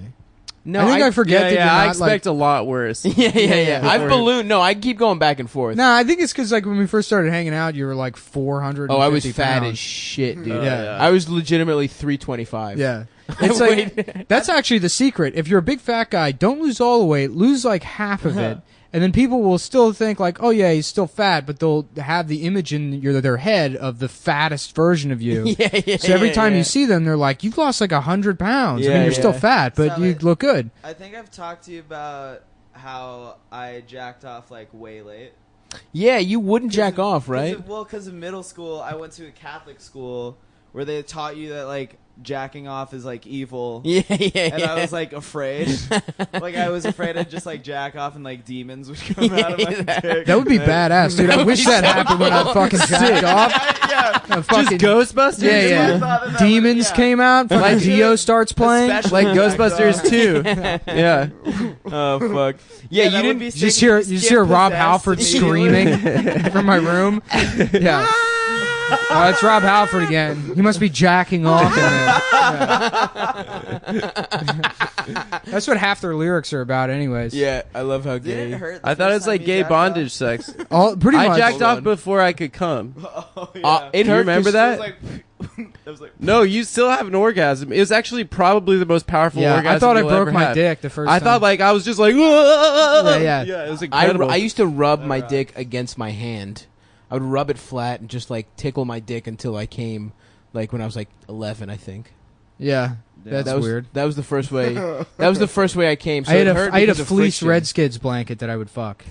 No, I think I forget that you're I not expect a lot worse. Yeah. I've ballooned. No, I keep going back and forth. No, I think it's because like when we first started hanging out, you were like 400. Oh, I was fat as shit, dude. Yeah. I was legitimately 325. Yeah. It's like that's actually the secret. If you're a big fat guy, don't lose all the weight. Lose like half of it. And then people will still think like, oh yeah, he's still fat, but they'll have the image in their head of the fattest version of you. Yeah. So every time you see them, they're like, you've lost like 100 pounds. I mean, Yeah, you're still yeah. fat, but So you it- look good. I think I've talked to you about how I jacked off like way late. Yeah, you wouldn't jack off, right? Because in middle school, I went to a Catholic school where they taught you that like jacking off is like evil. Yeah. And I was like afraid. Like I was afraid I'd just like jack off and like demons would come out of my dick. That would be badass, dude. I wish that happened when I fucking jacked off. Yeah. Fucking, Ghostbusters? yeah, I thought that yeah. that Demons was- yeah. came out. Fucking Dio starts playing. Especially Like Ghostbusters 2. Yeah. Oh fuck. Yeah, you that would didn't. be You sick just if hear you you just skip hear Rob possessed Halford immediately. screaming from my room. Yeah. Oh, it's Rob Halford again. He must be jacking off in there. Yeah. That's what half their lyrics are about, anyways. Yeah, I love how Did gay. it hurt? I thought it was like gay bondage sex. Pretty I much. jacked off before I could come. Oh, yeah. It Do you hurt. remember Cause that? It was like No, you still have an orgasm. It was actually probably the most powerful Yeah, orgasm I thought I you'll broke ever my have. dick the first I time. thought like I was just like, yeah, yeah. it was I incredible. used to rub my dick against my hand. I would rub it flat and just like tickle my dick until I came. Like when I was like 11, I think. Yeah, that's that was weird. That was the first way. That was the first way I came. So I had it hurt I had a because of fleece friction. Redskins blanket that I would fuck.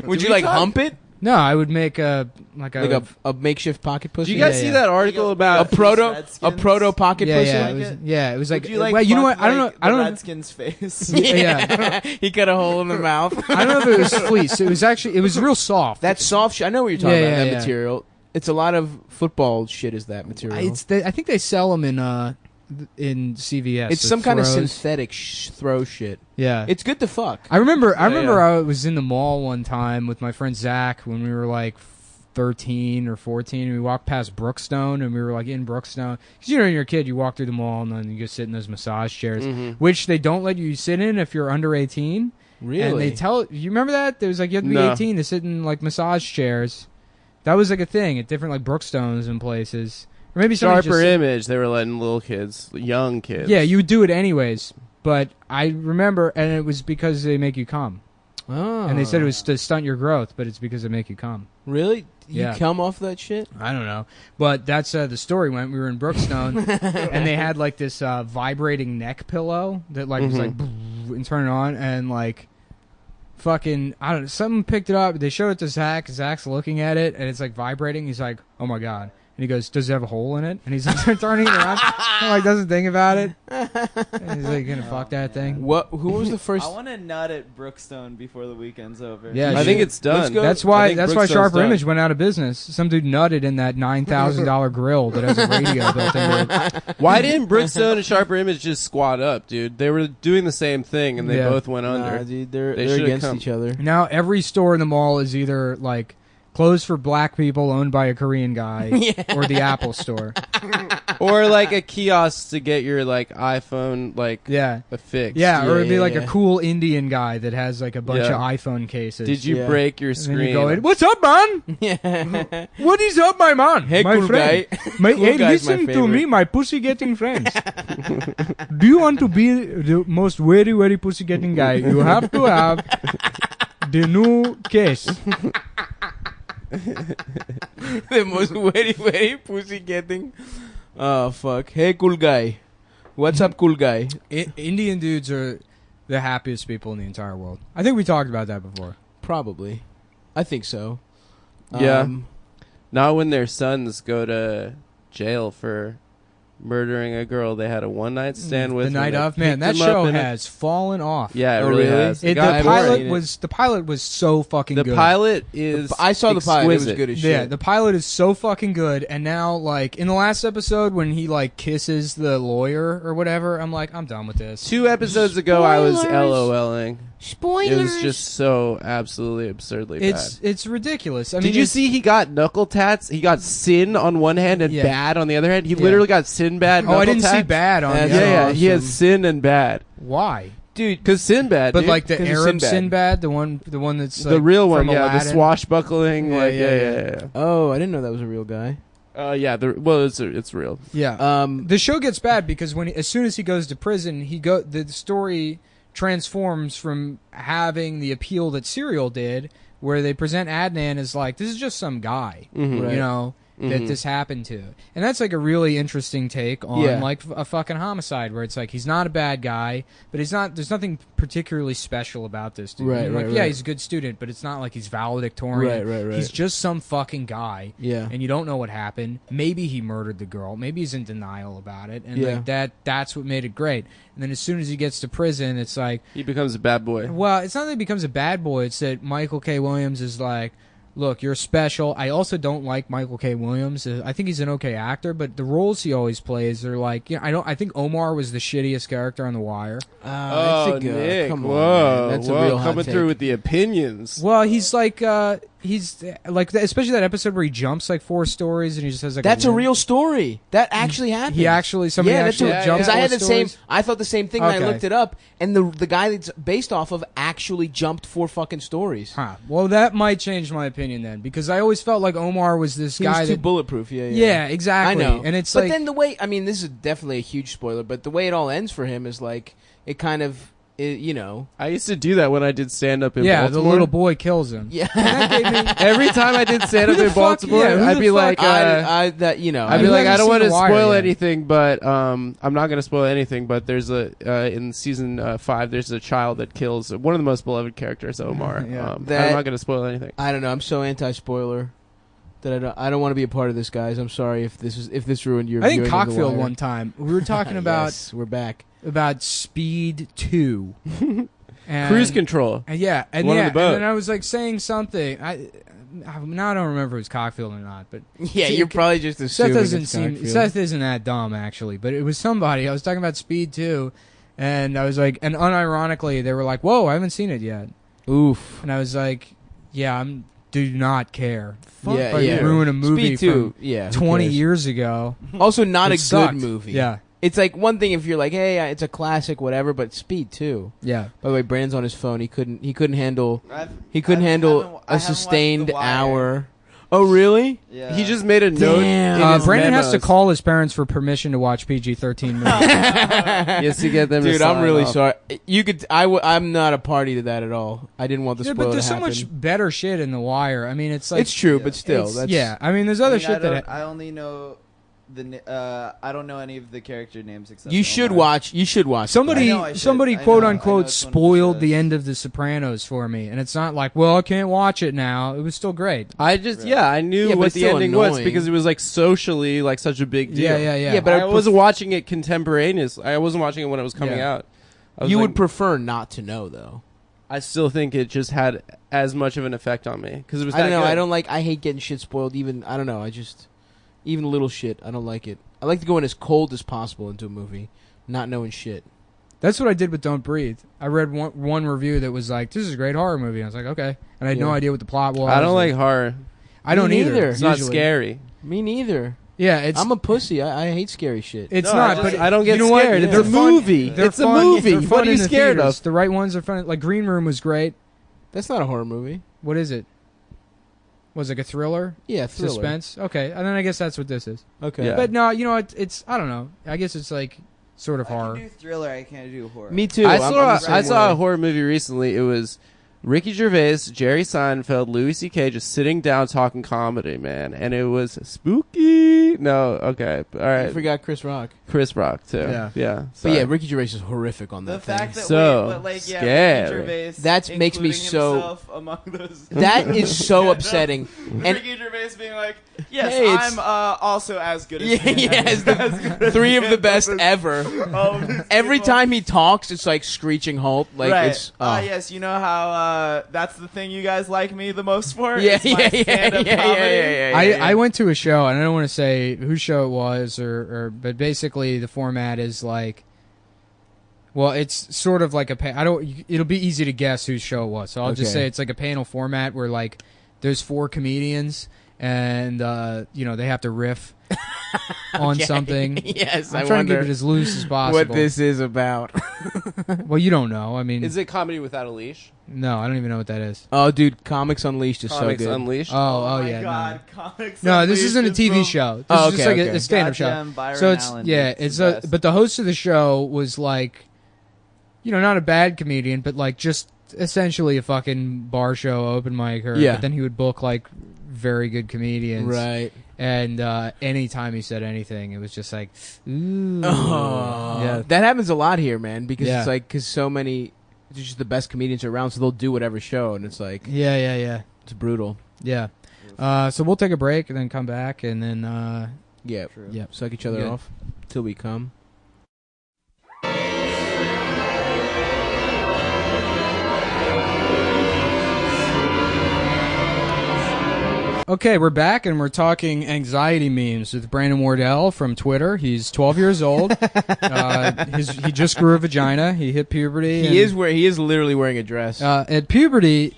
Would you like hump it No, I would make a like a makeshift pocket pussy? Did you guys Yeah, see yeah. that article about a proto Redskins? pocket yeah, pussy? yeah, it was like, Would you like well, you know fuck, what? I don't know. like, I don't the know. Redskins' face. Yeah. He cut a hole in the mouth. I don't know if it was fleece. It was actually, it was real soft. That soft shit. I know what you're talking Yeah, about. yeah, That yeah. material. It's a lot of football shit. Is that material? I think they sell them in CVS. It's the some kind of throws. synthetic throw shit. Yeah. It's good to fuck. I remember yeah. I was in the mall one time with my friend Zach when we were like 13 or 14, and we walked past Brookstone, and we were like in Brookstone. Because you know, when you're a kid, you walk through the mall, and then you just sit in those massage chairs, which they don't let you sit in if you're under 18. Really? And they tell you remember that? There was like you have to be No. 18 to sit in like massage chairs. That was like a thing at different like Brookstones and places. Or maybe somebody Sharper just Image. They were letting little kids, young kids. yeah, you would do it anyways. But I remember, and it was because they make you come. Oh. And they said it was to stunt your growth, but it's because they make you come. Really? You Yeah. come off that shit? I don't know. But that's the story went. We were in Brookstone, and they had like this vibrating neck pillow that like was like and turn it on, and like fucking I don't know. Someone picked it up. They showed it to Zach. Zach's looking at it, and it's like vibrating. He's like, "Oh my god." And he goes, "Does it have a hole in it?" And he's like turning it around, and like doesn't think about it. And he's like, "Gonna fuck that thing." What? Who was the first? I want to nut at Brookstone before the weekend's over. Yeah, I think it's done. Let's go. That's I why. think That's why Brookstone's Sharper done. Image went out of business. Some dude nutted in that $9,000 grill that has a radio built into it. Why didn't Brookstone and Sharper Image just squat up, dude? They were doing the same thing, and they Yeah. both went Nah, under. dude, They they're should've against come. each other. Now every store in the mall is either like closed for black people owned by a Korean guy, or the Apple store. Or like a kiosk to get your like iPhone like Yeah. fixed. Yeah, or it'd be yeah, like yeah. a cool Indian guy that has like a bunch Yeah. of iPhone cases. Did you Yeah. break your And then screen? you go in, "What's up, man? Yeah. What is up, my man? Hey, my cool friend. guy. My, Cool hey, guy's my listen to favorite. me, my pussy getting friends. Do you want to be the most very, very pussy getting guy? You have to have the new case. The most very, very pussy getting. Oh, fuck. Hey, cool guy. What's up, cool guy? Indian dudes are the happiest people in the entire world. I think we talked about that before. Probably. I think so. Yeah. Not when their sons go to jail for murdering a girl they had a one-night stand with. The night when they of, man, picked that them up show in a- has fallen off. Yeah, it Oh, really really? has. The I've pilot seen it. was so fucking The good. pilot is. I saw the pilot. It was exquisite. good as shit. Yeah, the pilot is so fucking good, and now like in the last episode when he like kisses the lawyer or whatever, I'm like, I'm done with this. 2 episodes ago, I was Spoilers. LOLing. Spoilers. It was just so absolutely absurdly bad. It's ridiculous. I mean, Did you see he got knuckle tats? He got sin on one hand and Yeah. bad on the other hand. He Yeah. literally got sin bad. Oh, I knuckle didn't see tats. bad on That's the Yeah, other. yeah. He has awesome. sin and bad. Why? Dude, Because Sinbad, But dude. like the 'Cause of Arab Sinbad. Sinbad, the one that's the like, real one, from yeah, the Aladdin. swashbuckling, Yeah, like yeah, yeah. oh, I didn't know that was a real guy. Yeah. Well, it's real. Yeah. The show gets bad because as soon as he goes to prison, the story transforms from having the appeal that Serial did, where they present Adnan as like, this is just some guy, Mhm. Right. you know, that this happened to. And that's like a really interesting take on Yeah. like a fucking homicide, where it's like he's not a bad guy, but there's nothing particularly special about this dude. Right, And, like, right, yeah, right. he's a good student, but it's not like he's valedictorian. Right. He's just some fucking guy. Yeah. And you don't know what happened. Maybe he murdered the girl. Maybe he's in denial about it. And Yeah. like that's what made it great. And then as soon as he gets to prison, it's like, He becomes a bad boy. well, it's not that he becomes a bad boy. It's that Michael K. Williams is like, look, you're special. I also don't like Michael K. Williams. I think he's an okay actor, but the roles he always plays are like, you know, I think Omar was the shittiest character on The Wire. Oh, that's a good. Nick! Come on, whoa, man. That's whoa, a real hot coming take. through with the opinions. Well, he's like, he's like, especially that episode where he jumps like 4 stories and he just has like That's a real story. That actually happened. Somebody actually jumped. Because I had the 4 same. stories. I thought the same thing. Okay. And I looked it up, and the guy that's based off of actually jumped 4 fucking stories. Huh. Well, that might change my opinion then, because I always felt like Omar was this He guy was too that bulletproof. Yeah, Yeah, exactly. I know. And it's but like, then the way, I mean, this is definitely a huge spoiler, but the way it all ends for him is like, it kind of, you know. I used to do that when I did stand up in yeah, Baltimore. the little boy kills him. Yeah. That gave me, Every time I did stand up Who the in fuck- Baltimore, yeah, who I'd the be fuck- like, I'd be who like, I hasn't don't want seen to The Wire spoil yet? anything, but I'm not going to spoil anything. But there's in season 5, there's a child that kills one of the most beloved characters, Omar. Yeah. I'm That- not going to spoil anything. I don't know. I'm so anti-spoiler that I don't want to be a part of this, guys. I'm sorry if this ruined your. I think viewing of The Cockfield Wire. one time we were talking about Yes, we're back. Speed 2. And, Cruise control. and yeah, and One on yeah, the boat. and then I was like saying something. Now I don't remember if it was Cockfield or not, but Yeah, See, you're probably just assuming Seth isn't that dumb actually, but it was somebody. I was talking about Speed 2, and I was like, and unironically they were like, "Whoa, I haven't seen it yet," Oof. and I was like, "Yeah, do not care." Yeah, Like, yeah. ruin a movie Speed 2. from Yeah. who 20 cares? years ago. Also, not It a sucked. good movie. Yeah, It's like one thing if you're like, hey, it's a classic, whatever. But Speed 2. yeah. By the way, Brandon's on his phone. He couldn't handle I handle haven't a watched The sustained Wire. hour. Oh, really? Yeah. He just made a note. Damn. in his Brandon has to memos. call his parents for permission to watch PG-13 movies. He has to get them. to Dude, I'm sign really off. sorry. You could. I'm not a party to that at all. I didn't want the Yeah, spoiler but there's to so happen. much better shit in The Wire. I mean, it's like It's true, Yeah. but still, it's- that's yeah. I mean, there's other I shit that I only know I don't know any of the character names except You should Omar. watch. You should watch. somebody I know I should. somebody I know. quote I know unquote it's one of the spoiled the shows. end of The Sopranos for me, and it's not like, well, I can't watch it now. It was still great. I just Right. I knew Yeah, but what it's the still ending was annoying. because it was like socially like such a big deal. Yeah. Yeah, but I wasn't watching it contemporaneously. I wasn't watching it when it was coming Yeah. out. I was You like, would prefer not to know, though. I still think it just had as much of an effect on me because it was. I don't that know. good. I don't like. I hate getting shit spoiled. Even I don't know. Even little shit. I don't like it. I like to go in as cold as possible into a movie, not knowing shit. That's what I did with Don't Breathe. I read one review that was like, "This is a great horror movie." And I was like, "Okay," and I had no Yeah. idea what the plot was. I don't like horror. I don't Me either. neither. It's not usually. scary. Me neither. Yeah, it's. I'm a pussy. I hate scary shit. It's No, not. I But just- I don't get you know what? scared. It's They're a fun- movie. they're It's a fun- movie. they're What fun are you in the scared theaters. of? The right ones are fun. Like Green Room was great. That's not a horror movie. What is it? Was it like a thriller? Yeah, thriller. Suspense? Okay, and then I guess that's what this is. Okay. Yeah. But no, you know, it's I don't know. I guess it's like sort of I horror. can do thriller. I can't do horror. Me too. I I'm saw the same I saw way. a horror movie recently. It was Ricky Gervais, Jerry Seinfeld, Louis C.K. just sitting down talking comedy, man, and it was spooky. No, okay, all I right. forgot Chris Rock. Chris Rock too. Yeah. yeah. But sorry. yeah, Ricky Gervais is horrific on The that fact thing. that So wait, but like yeah, scary. Ricky Gervais That makes me including so- himself among those. That is so upsetting. And Ricky Gervais being like, yes, Hey, it's- I'm also as good as yeah, him. yes, the three of the best ever. Every time he talks, it's like screeching halt. Like right. it's. Yes, you know how that's the thing you guys like me the most for? Yeah, It's my stand-up comedy. I went to a show, and I don't want to say whose show it was, but basically the format is like, well, it's sort of like it'll be easy to guess whose show it was. So I'll just Okay. say it's like a panel format where like there's 4 comedians, and they have to riff on Okay. something. Yes, I'm I trying to wonder keep it as loose as possible. what this is about. Well, you don't know. I mean, Is it Comedy Without a Leash? no, I don't even know what that is. Oh, dude, Comics Unleashed is Comics so good. Unleashed. Oh, my yeah, God, Comics no. No, this isn't a Unleashed is TV from- show. This Oh, is just okay, like okay. a stand-up show. Goddamn Byron So it's Allen. it's the best. but the host of the show was like, not a bad comedian, but like just essentially a fucking bar show open micer. Yeah. But then he would book like very good comedians. Right. And anytime he said anything, it was just like, ooh. Oh, Yeah. that happens a lot here, man. Because Yeah. it's like so many, it's just the best comedians around, so they'll do whatever show, and it's like Yeah. it's brutal. So we'll take a break and then come back and then Yeah. True. yeah. Suck each other Good. off till we come. Okay, we're back and we're talking anxiety memes with Brandon Wardell from Twitter. He's 12 years old. He just grew a vagina. He hit puberty. He is literally wearing a dress. At puberty,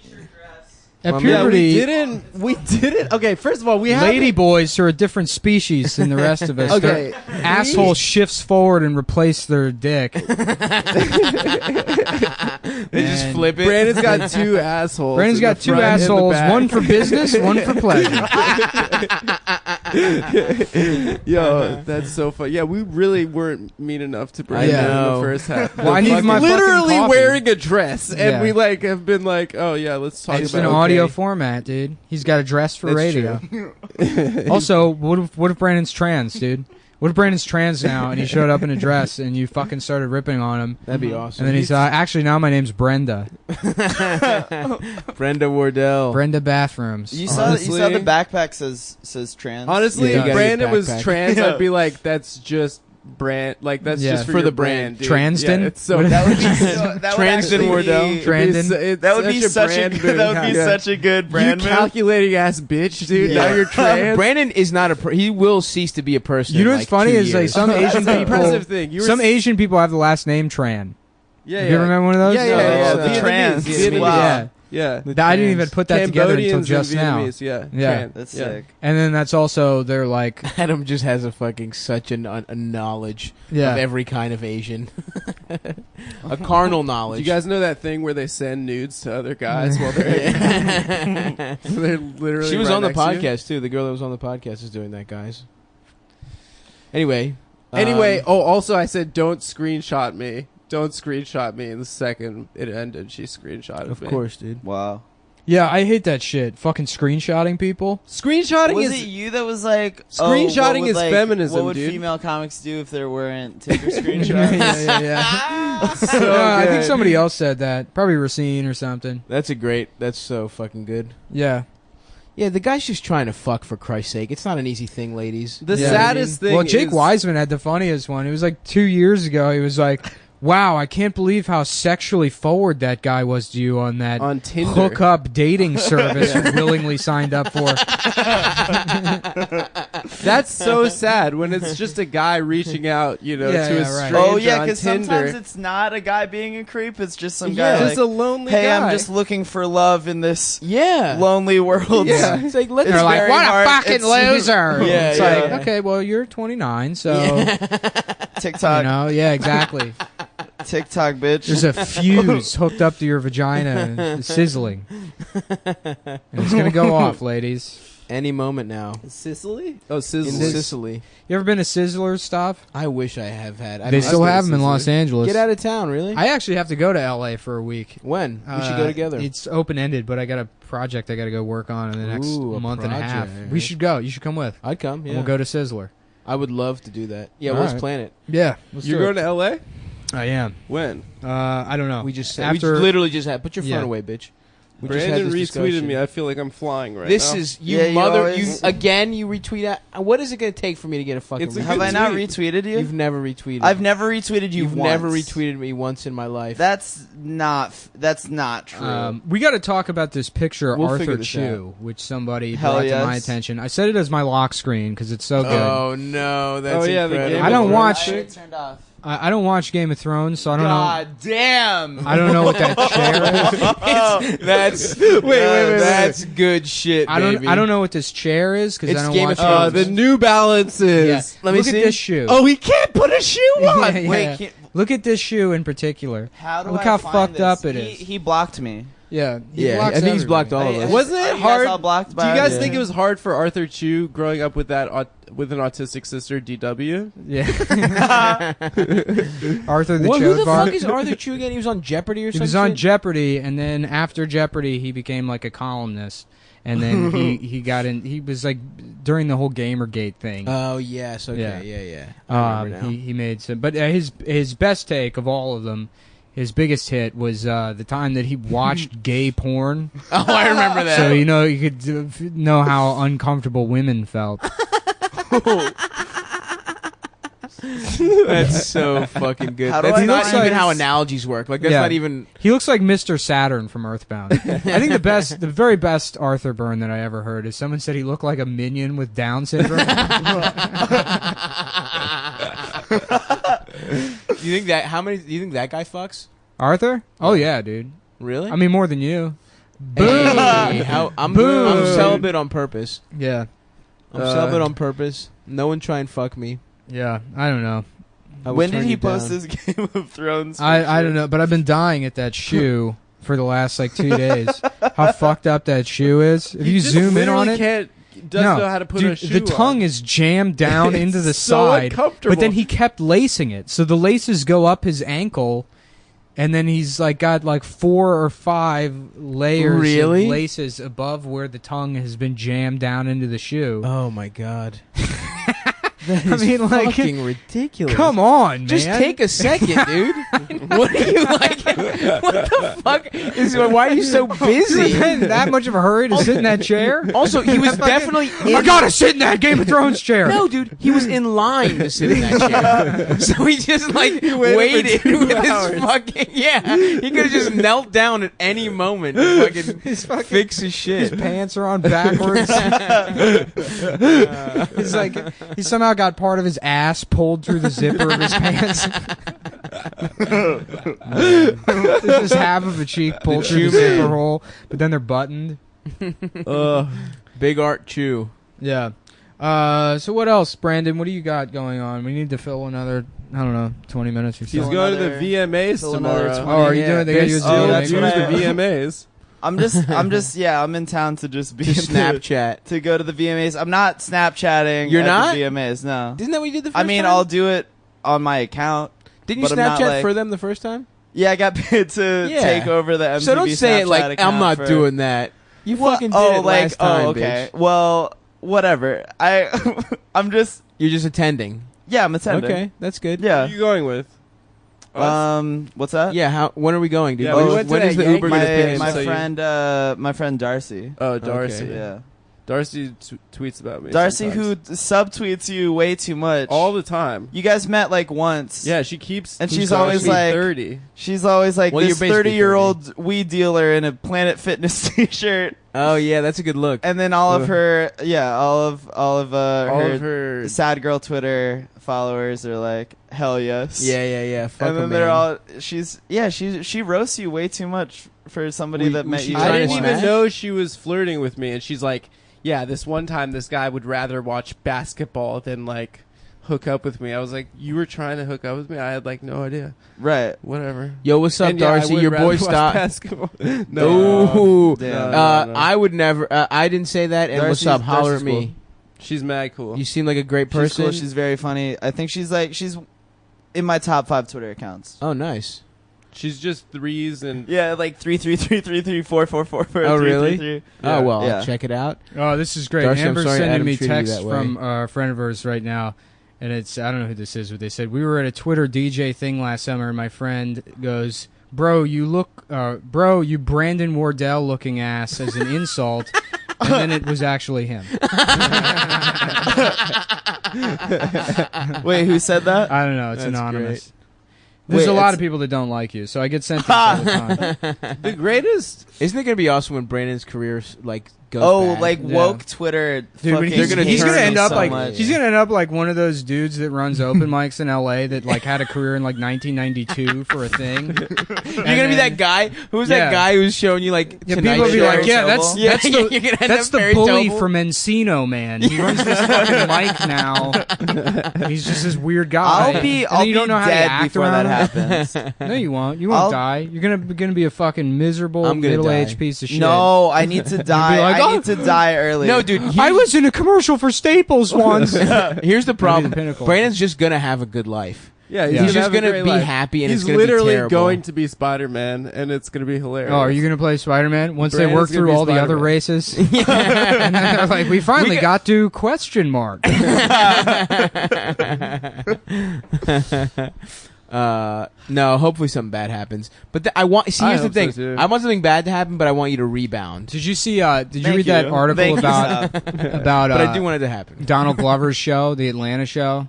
At Well, puberty, we didn't. Okay, first of all, we have lady boys are a different species than the rest of us. Okay. Their asshole shifts forward and replace their dick. They just flip it. Brandon's got two assholes. Brandon's in got the two front and the assholes, back. one for business, one for pleasure. Yo, that's so fun. Yeah, we really weren't mean enough to I Brandon in know. the first half. Well, I need He's my fucking literally coffee. wearing a dress, and Yeah. we like have been like, oh yeah, let's talk It's about an it. audio Okay. format, dude. He's got a dress for That's radio. Also, what if Brandon's trans, dude? What if Brandon's trans now and he showed up in a dress and you fucking started ripping on him? That'd be awesome. And then he's actually now my name's Brenda. Brenda Wardell. Brenda Bathrooms. You saw Honestly- the backpack says trans. Honestly, Yeah, if you gotta Brandon get was backpack. trans, Yeah. I'd be like, that's just brand. Like that's Yeah. just for For your the brand. dude. Transden? Yeah, it's so What- that would be so, that would Transden actually Wardell. be, Trandon. that would be such a brand good, move. that would be Yeah. such a good brand You move. calculating ass bitch, dude. Yeah. Now you're trans. Brandon is not he will cease to be a person. You know in what's like funny 2 is like years. some That's Asian an people. impressive thing. You were Some s- Asian people have the last name Tran. Yeah, Have you ever remember one of those? Yeah, yeah, No, yeah. it's, The the trans. Vietnamese. Wow. Yeah. Yeah. I didn't even put that together until Cambodians just and now. Vietnamese, yeah. Yeah. Tran. That's Yeah. sick. And then that's also they're like, Adam just has a fucking such a knowledge yeah. of every kind of Asian, a carnal knowledge. Do you guys know that thing where they send nudes to other guys while they're they're literally She was right on the next to you? podcast too. The girl that was on the podcast is doing that, guys. Anyway. Anyway, also I said don't screenshot me. Don't screenshot me. And the second it ended, she screenshotted of me. course, dude. Wow. Yeah, I hate that shit. Fucking screenshotting people. Screenshotting Was is it you that was like Screenshotting what would, is like, feminism, What would dude. female comics do if there weren't Tinder yeah, screenshots? yeah. so No, I think good. somebody else said that. Probably Racine or something. That's so fucking good. Yeah. Yeah, the guy's just trying to fuck for Christ's sake. It's not an easy thing, ladies. The Yeah. saddest thing. Well, Jake is, Wiseman had the funniest one. It was like 2 years ago. He was like, wow, I can't believe how sexually forward that guy was to you on that on Tinder. hookup dating service you willingly signed up for. That's so sad when it's just a guy reaching out, Yeah, to a yeah, right. stranger Oh yeah, on because Tinder. sometimes it's not a guy being a creep. It's just some Yeah, guy just like, a lonely hey, guy. I'm just looking for love in this Yeah. lonely world. Yeah. It's like, let It's They're like, very what hard. a fucking It's- loser. Yeah, it's yeah. like, okay, well, you're 29, so, TikTok, you know, yeah, exactly. TikTok, bitch. There's a fuse hooked up to your vagina and it's sizzling. And it's going to go off, ladies. any moment now. Sicily? Oh, In Sicily. Sicily. You ever been to Sizzler's stuff? I wish I have had. They still been to have them in Sizzler. Los Angeles. Get out of town, really? I actually have to go to LA for a week. When? We should go together. It's open ended, but I got a project I got to go work on in the next Ooh, a month and a half. project. We should go. You should come with. I'd come, And yeah. we'll go to Sizzler. I would love to do that. Yeah, All let's right. plan it. Yeah, You're going to L.A.? I am. When? I don't know. We just said, After we literally just had. Put your phone Yeah. away, bitch. We just had Brandon this retweeted discussion. me. I feel like I'm flying right This now. is you Yeah, you mother. always- You again. You retweet at. What is it going to take for me to get a fucking? It's a retweet? Have good I not tweet. retweeted you? You've never retweeted. I've never retweeted you. You've once. never retweeted me once in my life. That's not true. We got to talk about this picture of We'll figure Arthur this Chu, which somebody Hell brought to my yes. attention. I set it as my lock screen because it's so good. Oh no, that's Oh, yeah, the incredible. Game I don't of watch. I turned off. I don't watch Game of Thrones, so I don't know. God damn. I don't know what that chair is. That's wait. That's good shit. I don't. baby. I don't know what this chair is because It's I don't Game watch. of Thrones. the New Balances. Yeah. Let me Look see. at this shoe. Oh, he can't put a shoe on. Yeah, yeah. Wait, can't- Look at this shoe in particular. How do Look I how find fucked this? up it is. He blocked me. Yeah. he Yeah, blocks I think he's blocked everybody. all of us. Wasn't Are it you hard? guys all blocked Do by you guys it? think it was hard for Arthur Chu growing up with with an autistic sister, DW? Yeah. Arthur the What, who the Chode fuck is Arthur Chu again? He was on Jeopardy or He something. was on Jeopardy, and then after Jeopardy, he became like a columnist. And then he got in. He was like during the whole Gamergate thing. Oh yes, okay, Yeah. yeah. I remember now. He made some, but his best take of all of them, his biggest hit was the time that he watched gay porn. Oh, I remember that. So you could know how uncomfortable women felt. That's so fucking good. How do That's I not find even this? how analogies work. Like that's Yeah. not even. He looks like Mr. Saturn from Earthbound. I think the very best Arthur burn that I ever heard is someone said he looked like a minion with Down syndrome. You think that? How many? Do you think that guy fucks? Arthur? Oh yeah, dude. Really? I mean, more than you. Boom. Hey, I'm celibate on purpose. Yeah. I'm celibate on purpose. No one try and fuck me. Yeah. I don't know. When did he post his Game of Thrones? I don't know, but I've been dying at that shoe for the last like 2 days. How fucked up that shoe is. If you zoom in on it, doesn't know how to put a shoe the tongue on. is jammed down into the so side, uncomfortable. but then he kept lacing it, so the laces go up his ankle, and then he's like got like 4 or 5 layers of laces above where the tongue has been jammed down into the shoe. Oh my god. I mean, like, fucking ridiculous. Come on, man. Just take a second, dude. What are you like? What the fuck? Why are you so busy? In that much of a hurry to sit in that chair? Also, he was definitely. I gotta sit in that Game of Thrones chair. No, dude, he was in line to sit in that chair. So he just like waited with his fucking he could have just knelt down at any moment to fucking fix his shit. His pants are on backwards. He's like he somehow got part of his ass pulled through the zipper of his pants. There's just half of a cheek pulled through the zipper hole, but then they're buttoned. Big Art Chew. Yeah. So what else, Brandon? What do you got going on? We need to fill another, 20 minutes or so. He's going to the VMAs tomorrow. Oh, are you doing? They got you that's do what the VMAs. I'm in town to just be Snapchat to go to the VMAs. I'm not Snapchatting. You're at not the VMAs. No. Isn't that what you did the first I mean, time? I'll do it on my account. Didn't you but I'm not, Snapchat like- for them the first time? Yeah, I got paid to take over the MTV So don't say it Snapchat like I'm account not for- doing that. You What? fucking did it last time, okay. bitch. Well, whatever. I'm just You're just attending. I'm attending. Okay, that's good. Who Yeah. are you going with? What's that? Yeah. When are we going, dude? Yeah, we when went to when is that the Uber Yankee gonna pick game, us My up? so my friend Darcy. Oh, Darcy. Okay. Yeah. Darcy tweets about me. Darcy, sometimes. who subtweets you way too much. all the time. You guys met like once. Yeah, she keeps. And who's she's always Darcy? like- 30. She's always like Well, this you're basically 30-year-old weed dealer in a Planet Fitness t-shirt, Oh yeah, that's a good look. and then all of her, all of her her. sad girl Twitter followers are like, hell yes. Yeah. Fuck And then a they're man. all she roasts you way too much for somebody that Was met she you. trying I to didn't smash? even know she was flirting with me, and she's like, "Yeah, this one time, this guy would rather watch basketball than like hook up with me." I was like, "You were trying to hook up with me?" I had like no idea. Right. Whatever. Yo, what's up, And yeah, I Darcy? would Your rather boy watch stopped. basketball. Ooh. Damn. No. I would never. I didn't say that. And what's up? Holler at Darcy's me. She's mad cool. You seem like a great She's person. cool. She's very funny. I think she's in my top 5 Twitter accounts. Oh, nice. She's just threes and Yeah, like 333334444. Oh, really? 333. Oh well, Yeah. I'll check it out. Oh, this is great. Darcy, I'm Amber's sorry sending Adam me treated you texts that way. from a friend of hers right now, and it's I don't know who this is, but they said we were at a Twitter DJ thing last summer, and my friend goes, "Bro, you Brandon Wardell looking ass," as an insult, and then it was actually him. Wait, who said that? I don't know. It's That's anonymous. There's Wait, a lot it's- of people that don't like you, so I get sent things all the time. the greatest. Isn't it gonna be awesome when Brandon's career like goes Oh, bad? like Yeah. woke Twitter. Dude, fucking he's gonna he's hates gonna me end up so like much. he's gonna end up like one of those dudes that runs open mics in LA that like had a career in like 1992 for a thing. You're gonna be that guy. Who's Yeah. that guy who's showing you like Yeah, Tonight people will be Show? like, yeah, that's Yeah, that's the you're gonna end that's up the very bully Tobel. from Encino, man. He runs this fucking mic now. He's just this weird guy. I'll be And then you don't know how to dead act before around that him. happens. No, you won't. You won't I'll- die. You're gonna be a fucking miserable I'm gonna middle-aged die. piece of shit. No, I need to die. like, I "Oh." need to die early. No, dude. I was in a commercial for Staples once. Here's the problem. the pinnacle. Brandon's just gonna have a good life. Yeah, He's just have a gonna great be life. happy and he's it's gonna be literally terrible. going to be Spider-Man, and it's gonna be hilarious. Oh, are you gonna play Spider-Man once they Brandon's work gonna through be all the other Spider-Man. races? And then they're like, we finally got to question mark. No, hopefully something bad happens. But I want. See, I here's the hope so, thing. too. I want something bad to happen, but I want you to rebound. Did you see? Did you Thank read that you. article Thank you, about about But I do want it to happen. Donald Glover's show, the Atlanta show?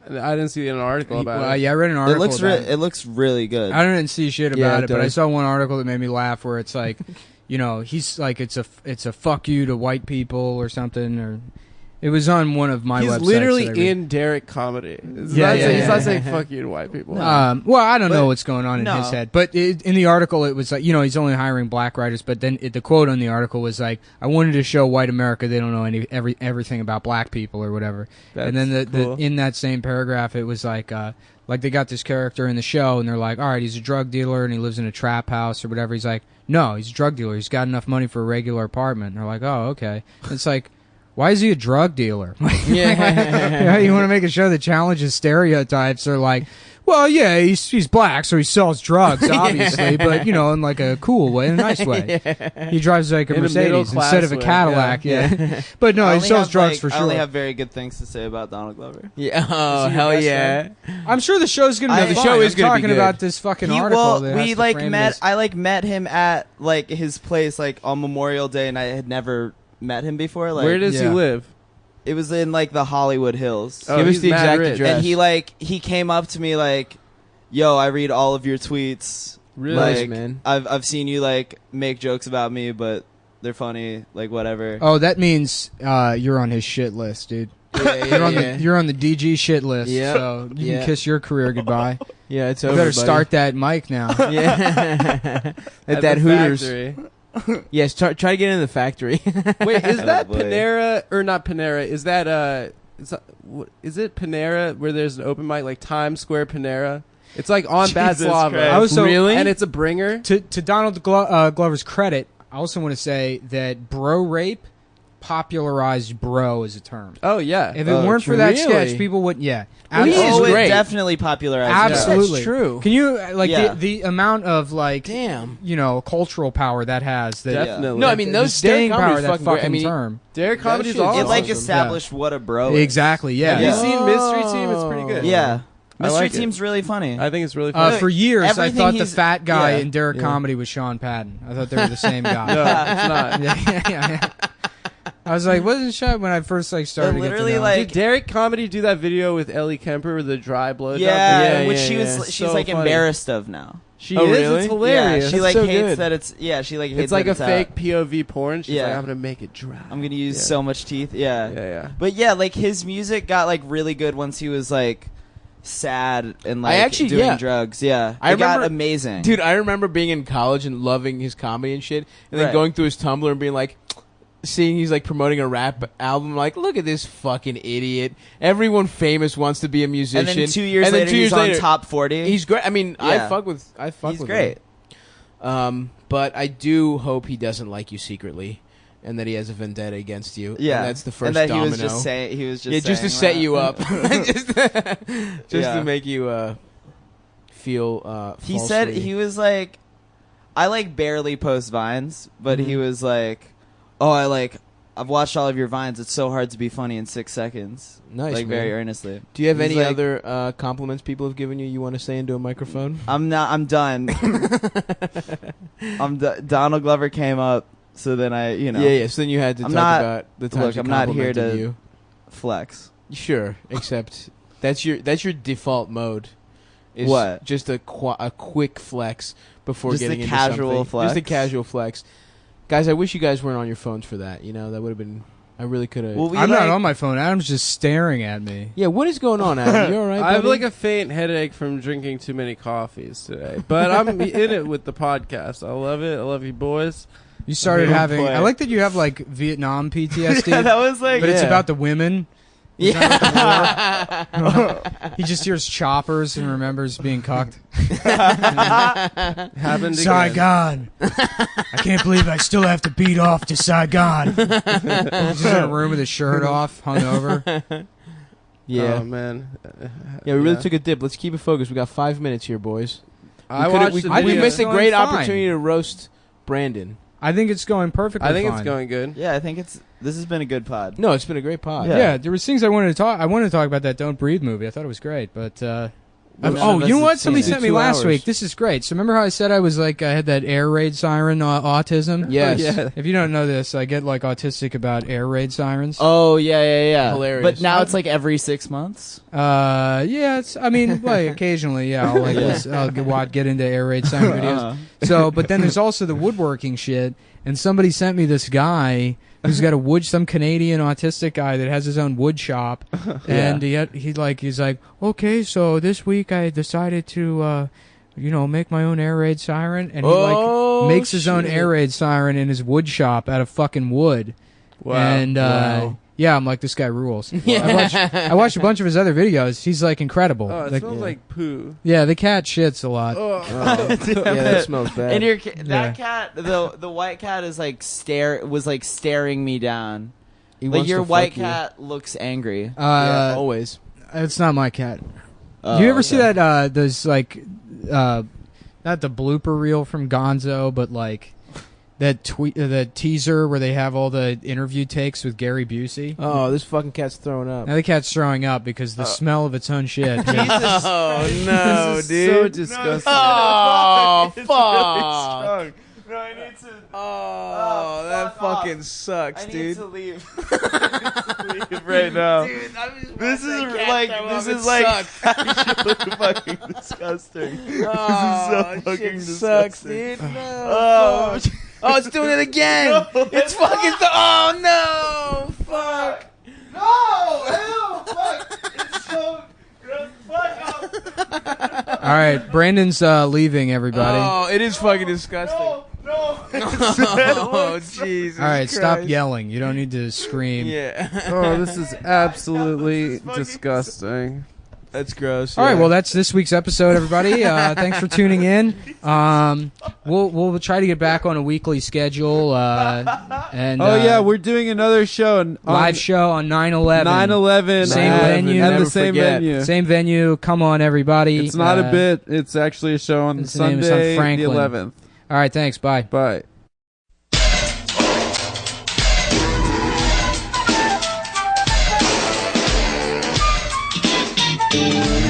I didn't see an article about it. Yeah, I read an article. It looks really good. I didn't see shit Yeah, about it it, but I does. saw one article that made me laugh where it's like, he's like, it's a fuck you to white people or something, It was on one of my He's websites. literally that I read. in Derek comedy. He's Yeah, he's yeah. not saying fuck you to white people. Well, I don't know But- what's going on in no. his head, but in the article it was like, he's only hiring black writers. But then the quote on the article was like, "I wanted to show white America they don't know everything about black people or whatever." And then That's cool. in that same paragraph, it was like they got this character in the show, and they're like, "All right, he's a drug dealer and he lives in a trap house or whatever." He's like, "No, he's a drug dealer. He's got enough money for a regular apartment." And they're like, "Oh, okay." And it's like, why is he a drug dealer? Yeah. You want to make a show that challenges stereotypes, or like, well, yeah, he's black, so he sells drugs, obviously, but in like a cool way, in a nice way. He drives like a In a Mercedes middle-class instead of a way, Cadillac. Yeah. But no, I he only sells have, drugs like, for I only sure. have very good things to say about Donald Glover. Yeah. Oh, Is he your hell best yeah. I'm sure the show's gonna be I- the fine. show is I'm gonna be talking good. about this fucking article. that has we to like frame met. this. I like met him at like his place like on Memorial Day, and I had never met him before. Like, Where does he Yeah. live? it was in like the Hollywood Hills. Oh, Give us he's the mad exact rich. address. And he came up to me like, "Yo, I read all of your tweets. Really? Like, Nice, man. I've seen you like make jokes about me, but they're funny. Like whatever." Oh, that means you're on his shit list, dude. You're on the DG shit list. Yep. So you Yeah. can kiss your career goodbye. Yeah, it's You over. better buddy. start that mic now. Yeah. At that the Hooters. factory. Yes, try to get in the factory. Wait, is Oh, that boy. Panera or not Panera? Is that is it Panera where there's an open mic like Times Square Panera? It's like on Jesus Batslava. Christ. I was so- Really? And it's a bringer. To Donald Glover's credit, I also want to say that bro rape popularized bro as a term. Oh yeah. If it Oh, weren't for that really? sketch, people wouldn't. Yeah, Well, he is Oh, absolutely. it great. definitely popularized. Absolutely. That's true. Can you like Yeah. the amount of like Damn. cultural power that has? That Definitely. No, I mean the those staying Derek power Comedy's of that fucking great. fucking I mean, term. Derek That comedy's shit is awesome. It like awesome. established what a bro is. Exactly. Yeah. Have you seen Oh. Mystery Team? It's pretty good. Yeah. I Mystery like it. Team's really funny. I think it's really funny. For years, I Everything thought the he's- fat guy yeah. in Derek Yeah. Comedy was Sean Patton. I thought they were the same guy. No, it's not. yeah. I was like, wasn't Sean when I first like started? They're to get to literally, know him. like- Did Derek Comedy do that video with Ellie Kemper with the dry blowjob? yeah, Yeah, which yeah, she yeah. was. She's So like funny. embarrassed of now. She Oh, is. really? It's hilarious. Yeah, she That's like so hates good. that it's. Yeah, she like hates It's like that a out. fake POV porn. She's Yeah. like, I'm gonna make it dry. I'm gonna use Yeah. so much teeth. Yeah. Yeah. But yeah, like his music got like really good once he was like sad and like actually- doing yeah. drugs. Yeah, I it got remember- amazing, Dude, I remember being in college and loving his comedy and shit, and then Right. going through his Tumblr and being like, seeing he's like promoting a rap album, like, look at this fucking idiot. Everyone famous wants to be a musician. And then 2 years And then later, 2 years he's later, on top 40. He's great. I mean, I Yeah. fuck with He's with great. him. But I do hope he doesn't like you secretly, and that he has a vendetta against you. Yeah, and that's the first and that domino. he was just saying. He was just yeah, just to saying set you that. up, just Yeah. to make you feel. He said falsely- he was like, I like barely post vines, but he Mhm. was like, I've watched all of your vines. It's so hard to be funny in 6 seconds. Nice, like man. very earnestly. Do you have He's any like- other compliments people have given you? You want to say into a microphone? I'm done. Donald Glover came up, so then I, Yeah. So then you had to I'm talk not- about the times look, you I'm not here complimented to- you. flex. Sure, except that's your default mode. Is What? Just a quick flex before Just a getting into casual something. flex? Just a casual flex. Guys, I wish you guys weren't on your phones for that. You know, that would have been. I really could have. Well, we I'm like, not on my phone. Adam's just staring at me. Yeah, what is going on, Adam? You all right? I have buddy? like a faint headache from drinking too many coffees today, but I'm in it with the podcast. I love it. I love you boys. You started Good having. point. I like that you have like Vietnam PTSD, yeah, that was like, but it's yeah. about the women. Yeah. He just hears choppers and remembers being cucked. Happened again. Saigon. I can't believe I still have to beat off to Saigon. He's just in a room with his shirt off, hungover. Yeah. Oh man. Yeah, we really took a dip. Let's keep it focused. We got 5 minutes here, boys. I We coulda- watched. we, the I we think video. missed a it's great going fine. opportunity to roast Brandon. I think it's going perfectly. I think fine. it's going good. yeah, I think this has been a good pod. No, it's been a great pod. Yeah. There was things I wanted to talk. I wanted to talk about that "Don't Breathe" movie. I thought it was great, but. None Oh, of us you know have what? seen Somebody it. sent me 2 last hours. week. This is great. So remember how I said I was like I had that air raid siren autism? Yes. Yeah. If you don't know this, I get like autistic about air raid sirens. Oh yeah. Hilarious. But now it's like every 6 months. Yeah. It's. I mean, like occasionally, yeah. I'll like Yeah. I'll get into air raid siren videos. Uh-huh. So, but then there's also the woodworking shit, and somebody sent me this guy who's got some Canadian autistic guy that has his own wood shop, and he's like, okay, so this week I decided to, make my own air raid siren, and he makes his own air raid siren in his wood shop out of fucking wood. Wow. And yeah, I'm like, this guy rules. I watched a bunch of his other videos. He's like incredible. Oh, it smells like poo. Yeah, the cat shits a lot. Yeah, that smells bad. And that cat, the white cat, is like staring me down. Like your white cat looks angry. Yeah, always. It's not my cat. Do you ever see that? Those like, not the blooper reel from Gonzo, but like that the teaser where they have all the interview takes with Gary Busey. Oh, this fucking cat's throwing up. Now the cat's throwing up because the smell of its own shit. Oh no, This is dude! so disgusting. Oh It's fuck! really strong. No, I need to. Oh, that fuck fucking sucks, I need dude. to leave. I need to leave right now. Dude, This is like actually fucking disgusting. Oh, this is so fucking shit disgusting. sucks, dude. No. Oh, fuck. Oh, it's doing it again. No, It's fucking. Oh no! Fuck. no! Ew! Fuck! It's so gross. Fuck off! All right, Brandon's leaving. Everybody. Oh, it is fucking disgusting. No! Oh, Jesus. All right, stop Christ. yelling. You don't need to scream. Yeah. Oh, this is absolutely disgusting. That's gross. All right, well, that's this week's episode, everybody. Thanks for tuning in. We'll try to get back on a weekly schedule. And We're doing another show. live show on 9/11. 9/11. Same venue. And Never the same forget. venue. Same venue. Come on, everybody. It's not a bit. It's actually a show on Its name is on Sunday, the Franklin. 11th. All right, thanks. Bye. Bye. Thank you.